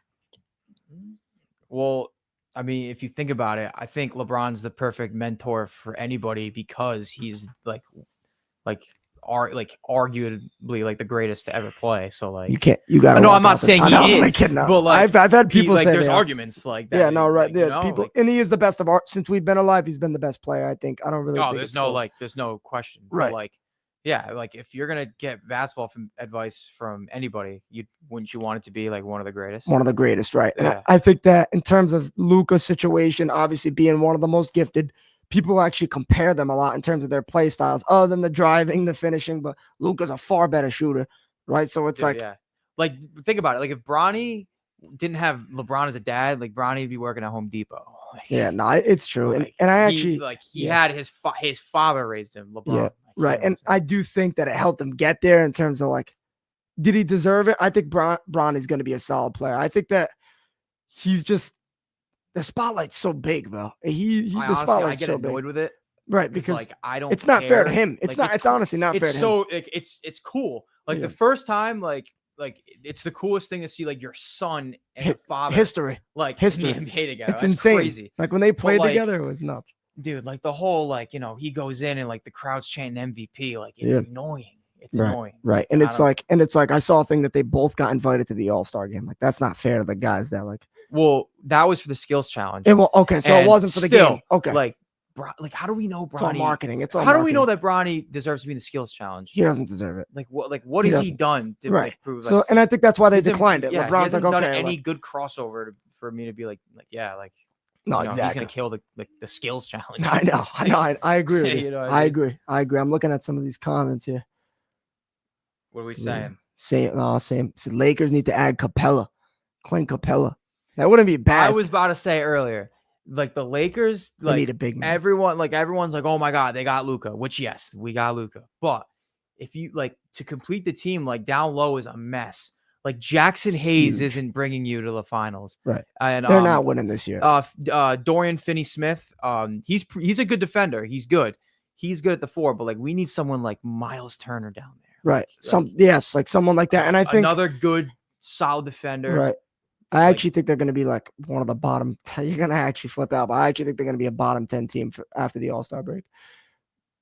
Well, I mean, if you think about it, I think LeBron's the perfect mentor for anybody because he's like are like arguably like the greatest to ever play. So like
you got to.
No, I'm not saying he
I'm
is,
kidding,
but like
I've had people
like
say
there's
they are.
arguments like that.
Yeah, no, right.
Like,
Yeah, people, and he is the best of art since we've been alive. He's been the best player, I think. I don't really. think
there's
it's
no
close.
like there's no question.
Right.
But like, yeah, like if you're gonna get basketball advice from anybody, wouldn't you want it to be like one of the greatest?
One of the greatest, right? And
Yeah.
I think that in terms of Luka's situation, obviously being one of the most gifted, people actually compare them a lot in terms of their play styles, other than the driving, the finishing. But Luka's a far better shooter, right? So it's like,
yeah, like think about it. Like if Bronny didn't have LeBron as a dad, like Bronny would be working at Home Depot. Like,
yeah, no, it's true.
like,
and I actually
he had his father raised him, LeBron.
Yeah,
like,
right. And I do think that it helped him get there in terms of like, did he deserve it? I think Bronny's going to be a solid player. I think that he's just the spotlight's so big, bro. The spotlight's
I get
so
annoyed
big,
with it,
right? Because
like I don't.
It's not fair to
care.
him. It's
like,
not. It's honestly not fair to him.
So like, it's cool. Like
Yeah.
the first time, like it's the coolest thing to see like your son and your father
History,
like
history.
in the NBA together.
It's
That's
insane.
crazy.
Like when they played
like,
together, it was nuts.
Dude, like the whole like he goes in and like the crowd's chanting MVP. Like it's annoying. It's annoying.
Right. And it's like I saw a thing that they both got invited to the All-Star game. Like that's not fair to the guys that like.
Well, that was for the skills challenge.
Okay, so it wasn't for the game. Okay.
Like how do we know Bronny?
It's all marketing. It's all
how
marketing.
do we know that Bronny deserves to be in the skills challenge?
He doesn't deserve it.
Like what has he done to like, prove?
So,
like,
and I think that's why they declined it.
Yeah,
LeBron's like, okay,
done any good crossover for me to be like yeah, like
no,
exactly. He's gonna kill the skills challenge.
I know. I agree with you.
You know what
I
mean?
agree. I'm looking at some of these comments here.
What are we saying?
Same. So Lakers need to add Clint Capella. That wouldn't be bad.
I was about to say earlier, like the Lakers,
they need a big man.
Everyone's like, oh my God, they got Luka, which yes, we got Luka. But if you like to complete the team, like down low is a mess. Like Jackson Hayes isn't bringing you to the finals.
Right.
And
they're not winning this year.
Dorian Finney-Smith, he's a good defender. He's good. He's good at the 4, but like we need someone like Miles Turner down there.
Right. Like someone like that. And I think
another good solid defender.
Right. I actually think they're going to be like one of the bottom. You're going to actually flip out, but I actually think they're going to be a bottom 10 team after the All-Star break.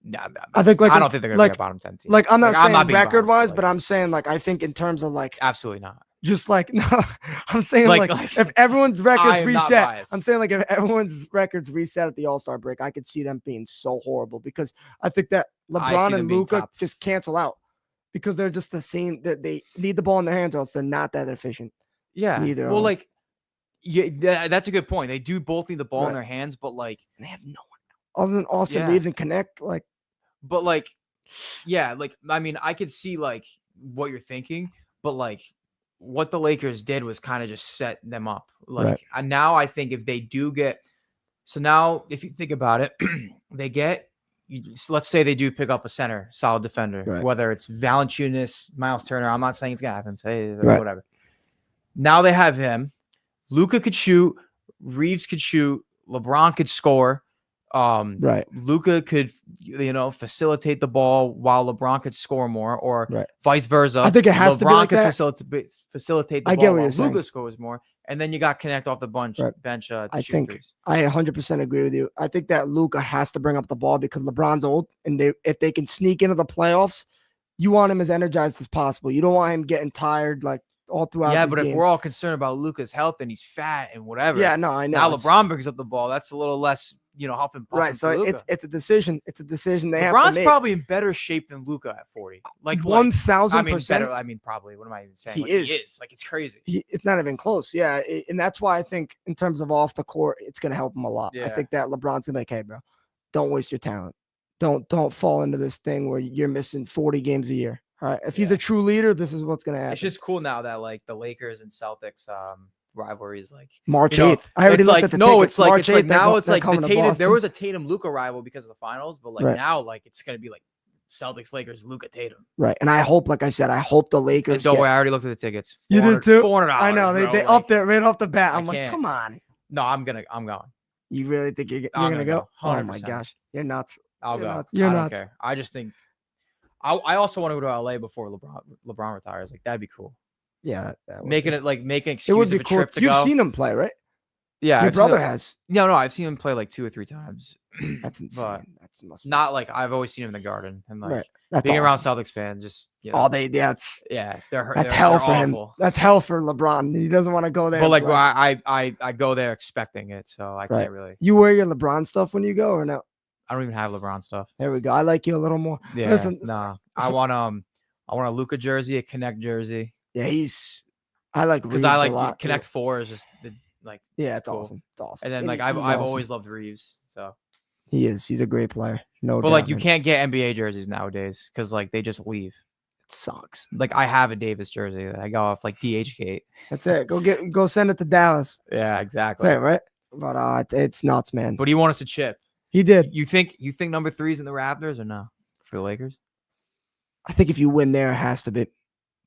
No,
I think
I don't think they're going to be a bottom 10 team.
Like I'm not saying record wise,
but
but I'm saying like I think in terms of like
absolutely not.
Just like no, I'm saying like if everyone's records reset, I'm saying like if everyone's records reset at the All-Star break, I could see them being so horrible because I think that LeBron and Luka just cancel out because they're just the same. That they need the ball in their hands, or else they're not that efficient.
Yeah.
Neither.
Well, like, yeah, that's a good point. They do both need the ball in their hands, but like
they have no one other than Austin Reeves and Connect. Like,
but like, yeah, like I mean, I could see like what you're thinking, but like what the Lakers did was kind of just set them up. Like, and now I think if they do get, so now if you think about it, they get. Let's say they do pick up a center, solid defender, whether it's Valanciunas, Miles Turner. I'm not saying it's gonna happen. Say whatever. Now they have him. Luka could shoot. Reeves could shoot. LeBron could score. Luka could, facilitate the ball while LeBron could score more, or vice versa.
I think it has to be like that.
Facilitate the ball while Luka scores more, and then you got Connect off the bench.
I think I 100% agree with you. I think that Luka has to bring up the ball because LeBron's old, and if they can sneak into the playoffs, you want him as energized as possible. You don't want him getting tired like all throughout.
Yeah, but if we're all concerned about Luka's health and he's fat and whatever,
yeah, no, I know.
Now LeBron brings up the ball. That's a little less. Huff and puff.
Right, so it's a decision. It's a decision they have to make.
LeBron's probably in better shape than Luka at 40. Like
1,000%.
Better. I mean, probably. What am I even saying? He is. Like it's crazy.
It's not even close. Yeah, and that's why I think in terms of off the court, it's going to help him a lot. Yeah. I think that LeBron's gonna be like, hey, bro, don't waste your talent. Don't fall into this thing where you're missing 40 games a year. All right, if he's a true leader, this is what's going to happen.
It's just cool now that like the Lakers and Celtics rivalries like
March 8th. I already looked at the tickets.
It's like
March
it's like
8th,
now it's like the
Tatum.
There was a Tatum Luka rival because of the finals, but like now like it's gonna be like Celtics Lakers Luka Tatum.
Right, and I hope, like I said, I hope the Lakers.
And don't worry, I already looked at the tickets.
You did too.
$400.
I know they up there right off the bat. I'm like, come on.
No, I'm going.
You really think you're gonna go?
100%.
Oh my gosh, you're nuts.
I'll go.
You're
I
nuts.
don't care. I just think. I also want to go to LA before LeBron retires. Like that'd be cool.
Yeah,
making an excuse of a trip to
go.
You've
seen him play, right?
Yeah,
your brother has.
No, I've seen him play like 2 or 3 times.
That's insane. That's must
Not like I've always seen him in the Garden, and like
right. That's
being around
awesome.
Celtics fans, just
That's
yeah,
that's hell
they're
for him.
awful.
That's hell for LeBron. He doesn't want to go there.
But like I go there expecting it, so I
Right.
can't really.
You wear your LeBron stuff when you go or no?
I don't even have LeBron stuff.
There we go. I like you a little more.
Yeah,
Listen,
nah. I want a Luka jersey, a Connect jersey,
yeah, I like
because
Reeves
I
a
like
lot
Connect
too.
4 is just like
Yeah, it's
cool.
awesome. It's awesome.
And then like I've
he's
I've
awesome.
always loved Reeves, so.
He is. He's a great player. No
But
doubt.
like you
man.
can't get NBA jerseys nowadays because like they just leave.
It sucks.
Like I have a Davis jersey that I got off like DH Gate.
That's it. Go send it to Dallas.
Yeah, exactly.
That's it, right? But it's nuts, man.
But he won us a chip.
He did.
You think number 3's in the Raptors or no for the Lakers?
I think if you win there, it has to be.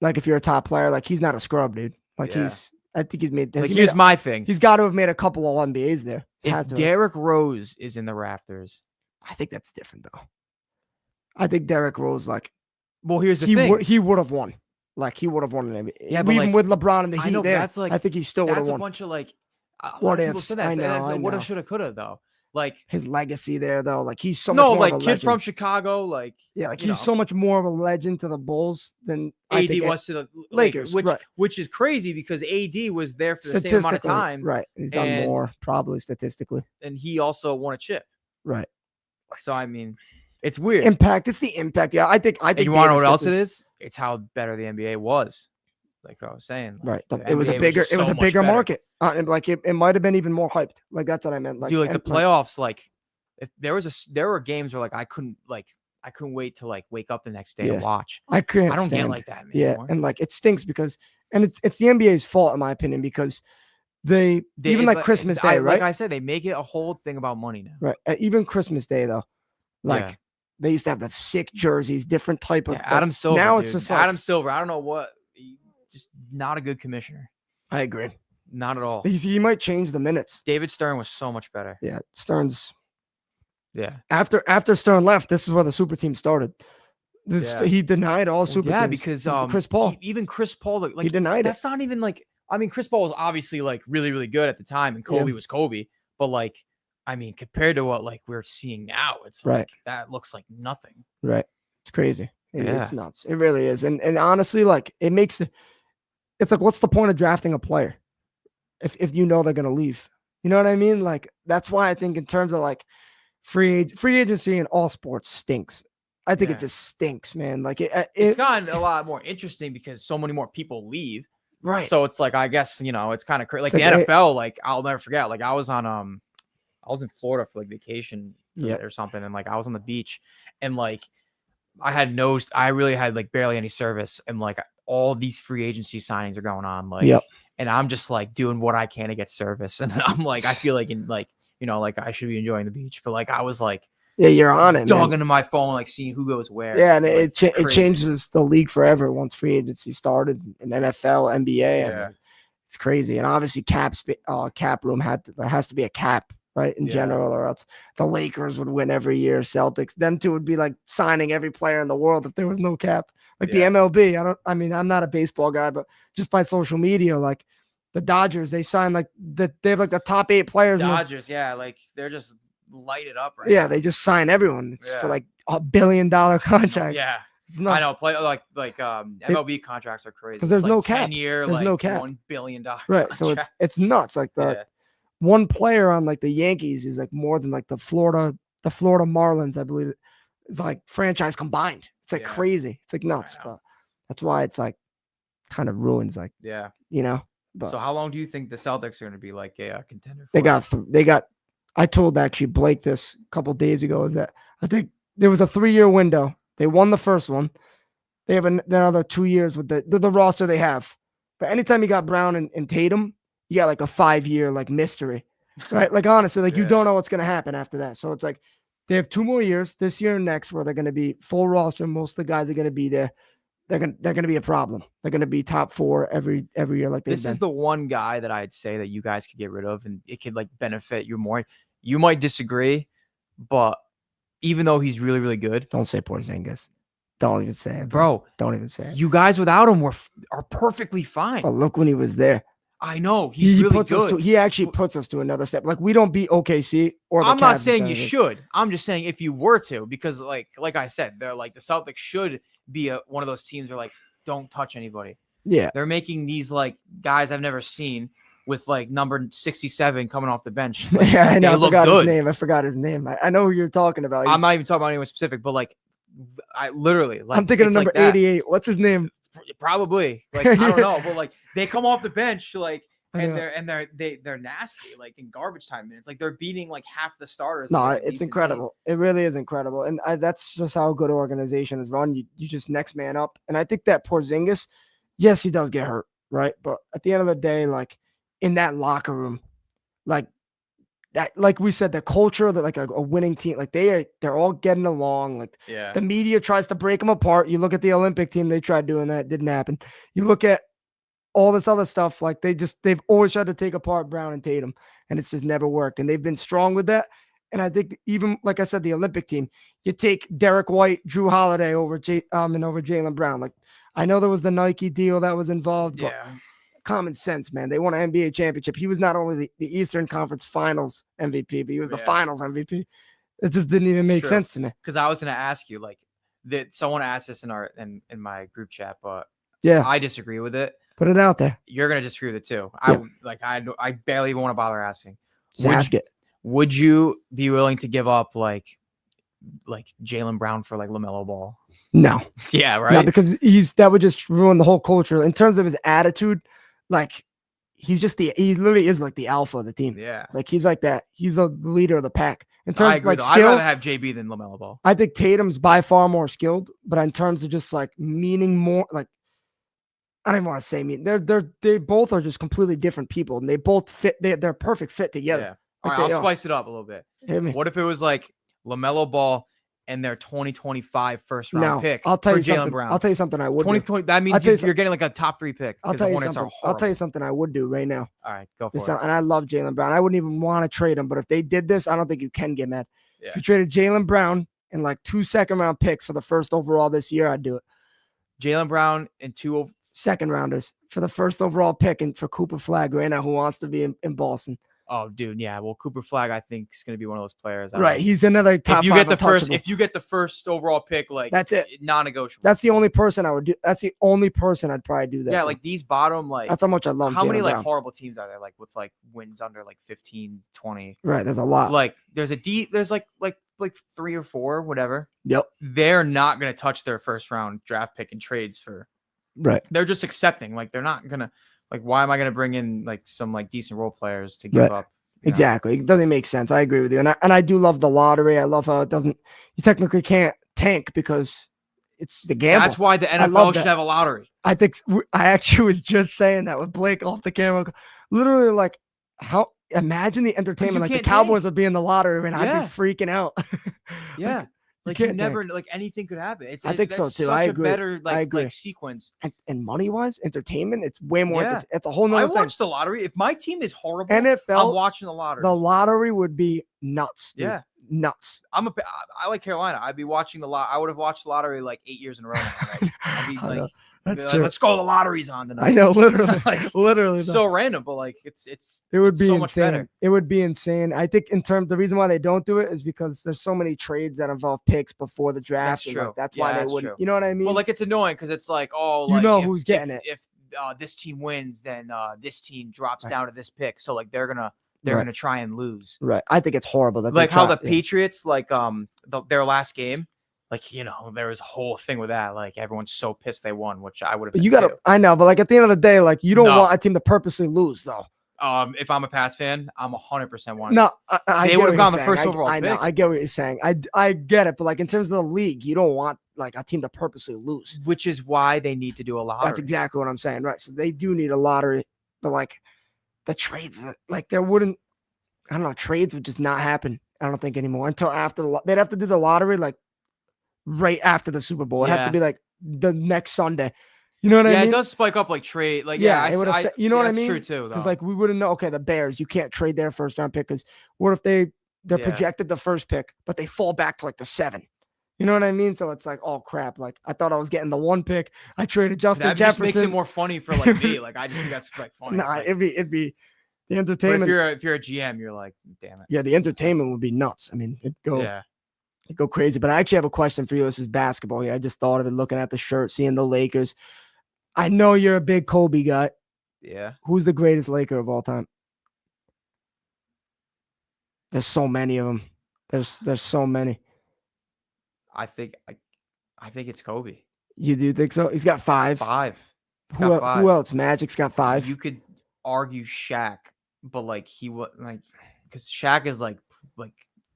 Like if you're a top player, like he's not a scrub, dude. Like
Yeah.
I think he's made.
Like here's my thing.
He's got to have made a couple All NBAs there.
If Derrick Rose is in the Raptors,
I think that's different though. I think Derrick Rose, like,
well, here's the thing.
He would have won. Like he would have won an NBA.
Yeah, but
even
like,
with LeBron and the
I
Heat
know,
there,
that's like
I think he still would have
That's a
won.
bunch of like
What
people
ifs?
say that.
I know,
That's
I
a woulda,
know.
shoulda, coulda though. Like
His legacy there though, like he's so
no,
much more
like
of a
kid
legend.
from Chicago, like
Yeah, like
you
he's
know.
so much more of a legend to the Bulls than I
AD
think
was to the
Lakers,
which
right.
which is crazy because AD was there for the same amount of
statistically,
time,
right? He's done
and-
more, probably statistically,
and he also won a chip.
right?
So I mean, it's weird.
Impact. It's the impact. Yeah, I think.
And you want to know what
Davis
else
gets
it is? It's how better the NBA was. Like I was saying,
Right.
the
It was a
NBA
bigger.
just
It was
so
a
much
bigger
better.
market. And like it might have been even more hyped. Like that's what I meant. Like
Dude, like the
and,
playoffs, like if there were games where like I couldn't wait to like wake up the next day
Yeah.
to watch.
I couldn't.
I don't get
stand-
like that
Yeah,
anymore.
and like it stinks because, and it's the NBA's fault in my opinion because they even like Christmas Day, right?
Like I said, they make it a whole thing about money now.
Right. Even Christmas Day though, like
Yeah.
they used to have that sick jerseys, different type of.
Yeah, Adam Silver.
Now
dude.
it's just like,
Adam Silver. I don't know what. Just not a good commissioner.
I agree.
Not at all.
He might change the minutes.
David Stern was so much better.
Yeah, Stern's
Yeah.
after Stern left. This is where the super team started.
Yeah.
He denied all super.
Yeah,
teams.
because
Chris Paul,
even Chris Paul, like
he denied it.
that's not even like. I mean, Chris Paul was obviously like really, really good at the time, and Kobe was Kobe. But like, I mean, compared to what like we're seeing now, it's
Right.
like that looks like nothing.
Right. It's crazy.
Yeah.
It's nuts. It really is. And honestly, like it makes it's like, what's the point of drafting a player if you know they're gonna leave? You know what I mean? Like that's why I think in terms of like free agency in all sports stinks. I think
Yeah.
it just stinks, man. Like
It's gotten a lot more interesting because so many more people leave.
right.
So it's like I guess it's kind of crazy. Like
It's
the
like,
NFL, like I'll never forget. Like I was in Florida for like vacation
Yeah.
or something, and like I was on the beach, and like I really had like barely any service, and like all these free agency signings are going on, like,
Yep.
and I'm just like doing what I can to get service, and I'm like I feel like in like like I should be enjoying the beach, but like I was like
Yeah, you're on it, man.
dogging into my phone, like seeing who goes where.
Yeah, and
like,
it
crazy.
changes the league forever once free agency started in NFL, NBA.
Yeah.
And it's crazy. And obviously cap room there has to be a cap, right? In
Yeah.
general, or else the Lakers would win every year. Celtics, them two would be like signing every player in the world if there was no cap. Like
Yeah.
the MLB. I'm not a baseball guy, but just by social media, like the Dodgers, they sign like they have like the top 8 players.
Dodgers, yeah, like they're just lighted up right
Yeah,
now.
they just sign everyone. It's for
Yeah.
like $1 billion contract.
Yeah.
It's nuts.
I know, play like MLB contracts are crazy.
'Cause there's
It's
no
like
cap.
10-year,
There's
like
no cap.
$1 billion.
Right. So it's nuts. Like the one player on like the Yankees is like more than like the Florida Marlins, I believe. It's like franchise combined. It's like
Yeah.
crazy. It's like nuts.
know.
But that's why it's like kind of ruins, like,
yeah.
But
So how long do you think the Celtics are going to be like a contender?
they
for?
got I told actually Blake this a couple days ago, is that I think there was a 3-year window. They won the first one. They have another 2 years with the roster they have. But anytime you got Brown and Tatum, you got like a 5-year like mystery, right? Like honestly, like you
Yeah.
don't know what's going to happen after that. So it's like they have 2 more years, this year and next, where they're going to be full roster. Most of the guys are going to be there. They're going to be a problem. They're going to be top 4 every year. Like
This is the one guy that I'd say that you guys could get rid of, and it could like benefit you more. You might disagree, but even though he's really, really good,
Don't say Porzingis. Don't even say it,
bro,
Don't even say it.
you guys without him are perfectly fine.
But look when he was there.
I know he's
He
really
puts us to.
good.
He actually puts us to another step. Like we don't beat OKC or the
I'm not
Cavs
saying you
in Saturday.
should. I'm just saying if you were to, because like I said, they're like the Celtics should be one of those teams where like don't touch anybody.
Yeah,
They're making these like guys I've never seen with like number 67 coming off the bench. Like,
yeah, I know.
they
I
look
forgot
good.
his name. I forgot his name. I know who you're talking about.
I'm not even talking about anyone specific, but like I literally like
I'm thinking of
it's
number
like that.
88. What's his name?
Probably like I don't know, but like they come off the bench like
I
and
know.
they're nasty like in garbage time minutes. Like they're beating like half the starters. of,
No,
like, a
it's
decent
incredible. It really is incredible, and that's just how a good organization is run. You just next man up, and I think that Porzingis, yes, he does get hurt, right? But at the end of the day, like in that locker room, like that, like we said, the culture that like a winning team, like they're all getting along. Like
team. Yeah.
the media tries to break them apart. You look at the Olympic team; they tried doing that, didn't happen. You look at all this other stuff, like they've always tried to take apart Brown and Tatum, and it's just never worked. And they've been strong with that. And I think even like I said, the Olympic team, you take Derek White, Drew Holiday over and over Jaylen Brown. Like I know there was the Nike deal that was involved, but
Yeah.
common sense, man. They won an NBA championship. He was not only the Eastern Conference Finals MVP, but he was the
Yeah.
Finals MVP. It just didn't even
It's
make
true.
sense to me.
Because I was gonna ask you like that someone asked this in my group chat, but
Yeah,
I disagree with it.
put it out there.
You're gonna disagree with it too.
Yeah.
I barely even want to bother asking.
Just ask it.
Would you be willing to give up like Jaylen Brown for like LaMelo Ball?
No.
Yeah, right.
No, because that would just ruin the whole culture. In terms of his attitude, like he literally is like the alpha of the team.
Yeah.
Like he's like that. He's a leader of the pack. In
I
terms of
agree.
like
Though. I'd
skill,
rather have JB than LaMelo Ball.
I think Tatum's by far more skilled, but in terms of just like meaning more, like I don't even want to say mean. They both are just completely different people, and they both fit. They're a perfect fit together.
Yeah. All
Like
right,
they
I'll
are.
spice it up a little bit.
Hit me.
What if it was like LaMelo Ball and their 2025 first round
No,
pick
I'll tell
for
you
Jaylen
something.
Brown?
I'll tell you something. I would.
2020. That
I'll
means
tell you
you're getting like a top 3 pick.
I'll
'cause
tell
the
you
Hornets
something.
are
I'll tell you
horrible.
something I would do right now.
All right, go for
This,
it.
and I love Jaylen Brown. I wouldn't even want to trade him, but if they did this, I don't think you can get mad.
Yeah.
If you traded Jaylen Brown and like 2 second-round picks for the first overall this year, I'd do it.
Jaylen Brown and 2
Second rounders for the first overall pick and for Cooper Flag right now, who wants to be in Boston.
Oh, dude, yeah. Well, Cooper Flag, I think, is going to be one of those players.
Right, he's another top
If you
5
get the first,
untouchable.
if you get the first overall pick, like
That's it.
Non-negotiable.
That's the only person I would do. That's the only person I'd probably do that.
Yeah,
for.
like these bottom, like
That's how much I love.
how many
Jaylen
like
Brown.
horrible teams are there? Like with like wins under like 15, 20.
Right, there's a lot.
Like there's like 3 or 4, whatever.
Yep.
They're not going to touch their first round draft pick in trades for.
Right.
They're just accepting. Like they're not gonna. Like why am I going to bring in like some like decent role players to give up? You know?
Exactly. It doesn't make sense. I agree with you. And I do love the lottery. I love how it doesn't, you technically can't tank because it's the gamble.
That's why the
love
NFL
that.
should have a lottery.
I think I actually was just saying that with Blake off the camera. Literally, like, imagine the entertainment. Like the
can't
Cowboys would be in the lottery and I'd
Yeah.
be freaking out.
Yeah. Like
you
you
can't
never
tank.
like anything could happen.
I think so
that's
too.
Such
I
a
agree.
better
I agree.
like sequence.
And money wise, entertainment, it's way more.
Yeah.
It's a whole
I
nother thing.
watch the lottery. If my team is horrible, I'm
NFL,
watching the lottery.
the lottery would be nuts. Dude.
Yeah.
Nuts.
I like Carolina. I'd be watching the lot. I would have watched the lottery like 8 years in a row. Now. Like, I'd be
I know.
like,
That's
like,
true.
let's go. The lottery's on tonight.
I know, literally,
Like,
literally.
It's
though.
so random, but like it's
It would be
so
insane.
much better.
It would be insane. I think the reason why they don't do it is because there's so many trades that involve picks before the draft.
That's
and,
true.
like, that's
Yeah,
why they
that's
wouldn't.
true.
You know what I mean?
well, like it's annoying because it's like
You
like
know
if,
who's getting it.
If this team wins, then this team drops
Right.
down to this pick. So like they're
Right.
gonna try and lose.
Right. I think it's horrible that
Like
they
how
try-
the Patriots like their last game, like there was a whole thing with that. Like everyone's so pissed they won, which I would have.
But you gotta. I know, but like at the end of the day, like you don't
No.
want a team to purposely lose, though.
If I'm a Pats fan, I'm 100% wanting.
No,
They
get
would
what
have gone
you're
the first
saying.
overall
I know.
pick.
I get what you're saying. I get it, but like in terms of the league, you don't want like a team to purposely lose.
Which is why they need to do a lottery.
That's exactly what I'm saying. Right. So they do need a lottery, but like the trades, like there wouldn't. I don't know. Trades would just not happen. I don't think anymore until after they'd have to do the lottery like right after the Super Bowl. It'd have
Yeah.
to be like the next Sunday. You know what I
Yeah,
mean?
it does spike up like trade. Like
Yeah,
yeah,
it would
I,
affect- you know what I
that's
mean?
true too.
Because
Though.
like we wouldn't know. Okay, the Bears, you can't trade their first round pick because what if they're
Yeah.
projected the first pick, but they fall back to like the 7? You know what I mean? So it's like, oh crap! Like I thought I was getting the 1 pick. I traded Justin
That
Jefferson.
just makes it more funny for like me. Like I just think that's like funny.
Nah,
Like,
it'd be the
but
entertainment.
if you're a GM, you're like, damn it.
Yeah, the entertainment would be nuts. I mean, it'd go crazy. But I actually have a question for you. This is basketball here. I just thought of it looking at the shirt, seeing the Lakers. I know you're a big Kobe guy.
Yeah.
Who's the greatest Laker of all time? There's so many of them. There's so many.
I think it's Kobe.
You do think so? He's got 5.
5. He's got 5.
Who else? Magic's got 5.
You could argue Shaq, but like he was like, because Shaq is like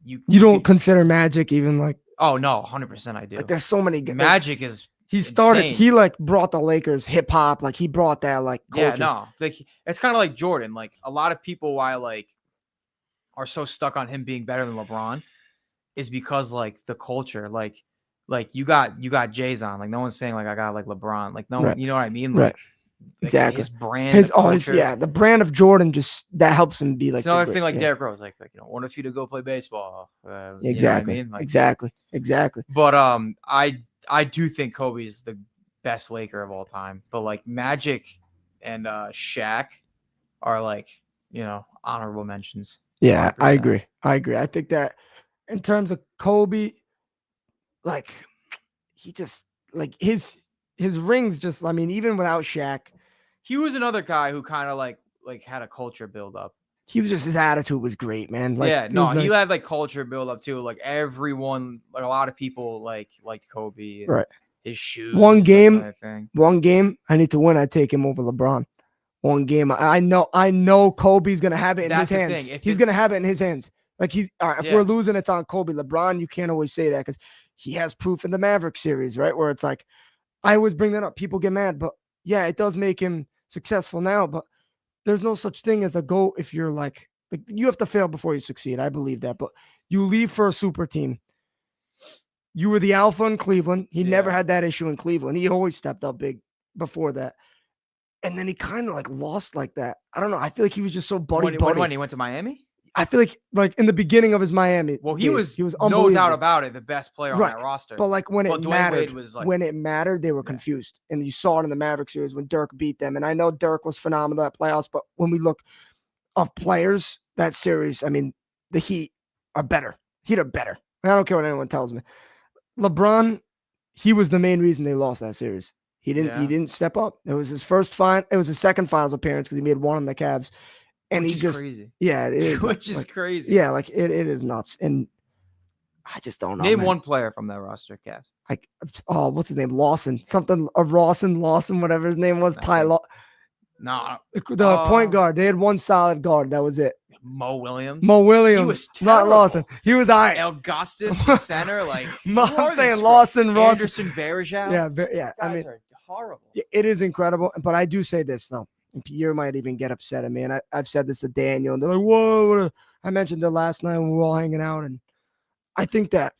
you
don't
could,
consider Magic even like?
Oh no, 100% I do.
Like there's so many good.
Magic is
he started.
insane.
He like brought the Lakers hip hop. Like he brought that like culture.
Yeah, no, like it's kind of like Jordan. Like a lot of people why like are so stuck on him being better than LeBron is because like the culture, like you got Jay's on. Like no one's saying like I got like LeBron. Like no one, you know what I mean? Like,
right. Exactly.
His brand,
the brand of Jordan just that helps him be like.
It's another thing like Derrick Rose, like one of you to go play baseball.
Exactly.
You know what I mean? Like,
exactly.
But I do think Kobe is the best Laker of all time. But like Magic and Shaq are like, honorable mentions.
Yeah,
100%.
I agree. I think that in terms of Kobe, like he just like his rings just, I mean, even without Shaq,
he was another guy who kind of like had a culture build up.
He was just, his attitude was great, man. Like,
yeah, no, he had like culture build up too. Like everyone, like a lot of people liked Kobe. And
right.
His shoes.
One game, I need to win. I take him over LeBron. One game, I know Kobe's gonna have it in his hands. He's gonna have it in his hands. Like all right, if we're losing, it's on Kobe. LeBron, you can't always say that because he has proof in the Maverick series, right? Where it's like, I always bring that up. People get mad, but yeah, it does make him successful now. But there's no such thing as a GOAT if you're like you have to fail before you succeed. I believe that. But you leave for a super team. You were the alpha in Cleveland. He never had that issue in Cleveland. He always stepped up big before that. And then he kind of like lost like that. I don't know. I feel like he was just so buddy.
When he went to Miami?
I feel like in the beginning of his Miami.
Well, he was no doubt about it, the best player on that roster.
But like when it mattered,
when
it mattered, they were confused. And you saw it in the Maverick series when Dirk beat them. And I know Dirk was phenomenal at playoffs, but when we look of players, that series, I mean, the Heat are better. Heat are better. I don't care what anyone tells me. LeBron, he was the main reason they lost that series. He didn't step up. It was his it was his second finals appearance because he made one on the Cavs. And
which
he
is
just
crazy.
Yeah, it is.
Which is crazy.
Yeah, like it is nuts. And I just don't know.
Name one player from that roster, Cavs.
Like, what's his name? Lawson. Something Lawson, whatever his name was. Tyler.
No.
The point guard. They had one solid guard. That was it.
Mo Williams.
He was terrible. Not Lawson. He was all right.
Augustus, the center. Like
I'm saying Lawson,
Anderson, Varejao.
Yeah. I mean,
are horrible.
It is incredible. But I do say this though. Pierre might even get upset at me. And I've said this to Daniel. And they're like, whoa. I mentioned it last night when we were all hanging out. And I think that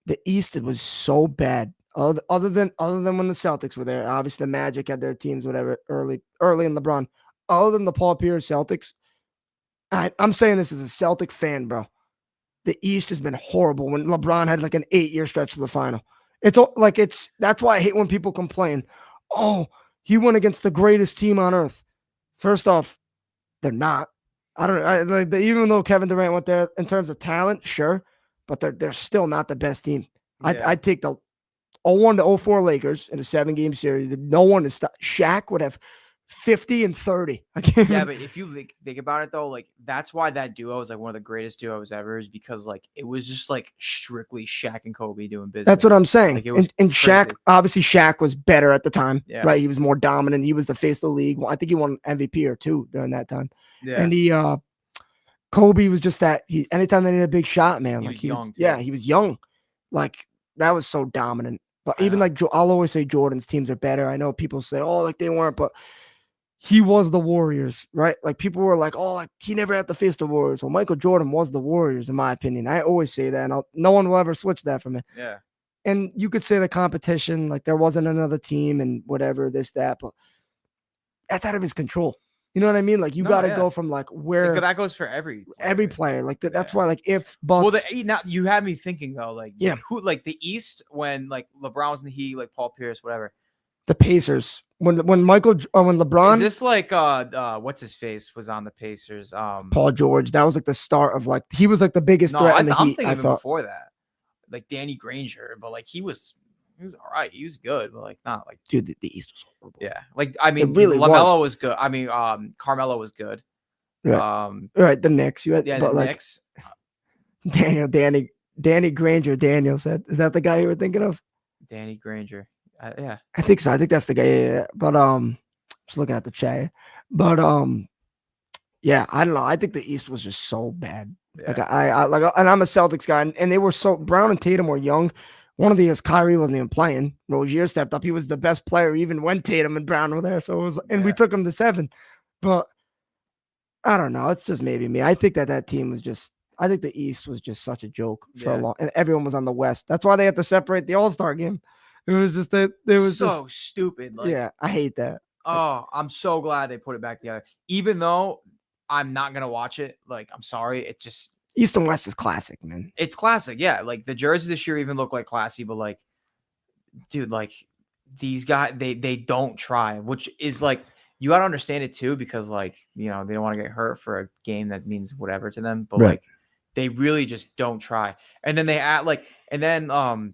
the East was so bad. Other than when the Celtics were there. Obviously, the Magic had their teams, whatever, early in LeBron. Other than the Paul Pierce Celtics, I'm saying this as a Celtic fan, bro. The East has been horrible when LeBron had like an 8-year stretch to the final. That's why I hate when people complain. Oh, he went against the greatest team on earth. First off, they're not. Even though Kevin Durant went there in terms of talent, sure, but they're still not the best team. Yeah. I'd take the 0-1 to 0-4 Lakers in a 7-game series. No one to stop. Shaq would have 50 and 30.
Yeah, but if you think about it though, like that's why that duo is like one of the greatest duos ever, is because like it was just like strictly Shaq and Kobe doing business.
That's what I'm saying.
Like, it was
and Shaq, obviously Shaq was better at the time,
yeah.
Right? He was more dominant. He was the face of the league. I think he won MVP or 2 during that time.
Yeah.
And Kobe was just that. Anytime they needed a big shot, man,
he
like
was young.
Yeah, he was young. Like that was so dominant. But even like I'll always say Jordan's teams are better. I know people say, oh, like they weren't, but he was the Warriors, right? Like people were like, oh, like he never had to face the Warriors. Well, Michael Jordan was the Warriors, in my opinion. I always say that, and no one will ever switch that from me.
Yeah.
And you could say the competition, like there wasn't another team and whatever, this, that, but that's out of his control. You know what I mean? Like you
No,
got to
yeah.
go from like where
That goes for every
player. Like that's
Yeah.
why like if Bucks.
Well, now you had me thinking though, like
Yeah.
who like the East when like LeBron was in the Heat, like Paul Pierce, whatever.
The Pacers when when LeBron
Is this like what's his face was on the Pacers?
Paul George, that was like the start of like he was like the biggest threat in the
I'm
Heat.
thinking
I
even
thought
before that, like Danny Granger, but like he was all right, he was good, but like not like
dude, the East was horrible.
yeah, like I mean,
really
LaMelo was good. I mean, Carmelo was good.
Right. Right, the Knicks. You had
Yeah,
but
the
like
Knicks.
Danny Granger. Daniel said, "Is that the guy you were thinking of?"
Danny Granger. Yeah,
I think so. I think that's the guy. Yeah. But just looking at the chat. But yeah, I don't know. I think the East was just so bad.
yeah.
Like I like, and I'm a Celtics guy, and they were so Brown and Tatum were young. One of the years Kyrie wasn't even playing. Rozier stepped up. He was the best player even when Tatum and Brown were there. So it was, and we took him to 7. But I don't know. It's just maybe me. I think that team was just. I think the East was just such a joke for a long, and everyone was on the West. That's why they had to separate the All-Star game. It was just that it was
so
just
stupid. Like,
yeah, I hate that.
Oh, I'm so glad they put it back together. Even though I'm not gonna watch it. Like, I'm sorry. It just
East and West is classic, man.
It's classic. Yeah. Like the jerseys this year even look like classy, but like, dude, like these guys, they don't try, which is like you gotta understand it too, because like, you know, they don't want to get hurt for a game that means whatever to them. But like they really just don't try. And then they add like, and then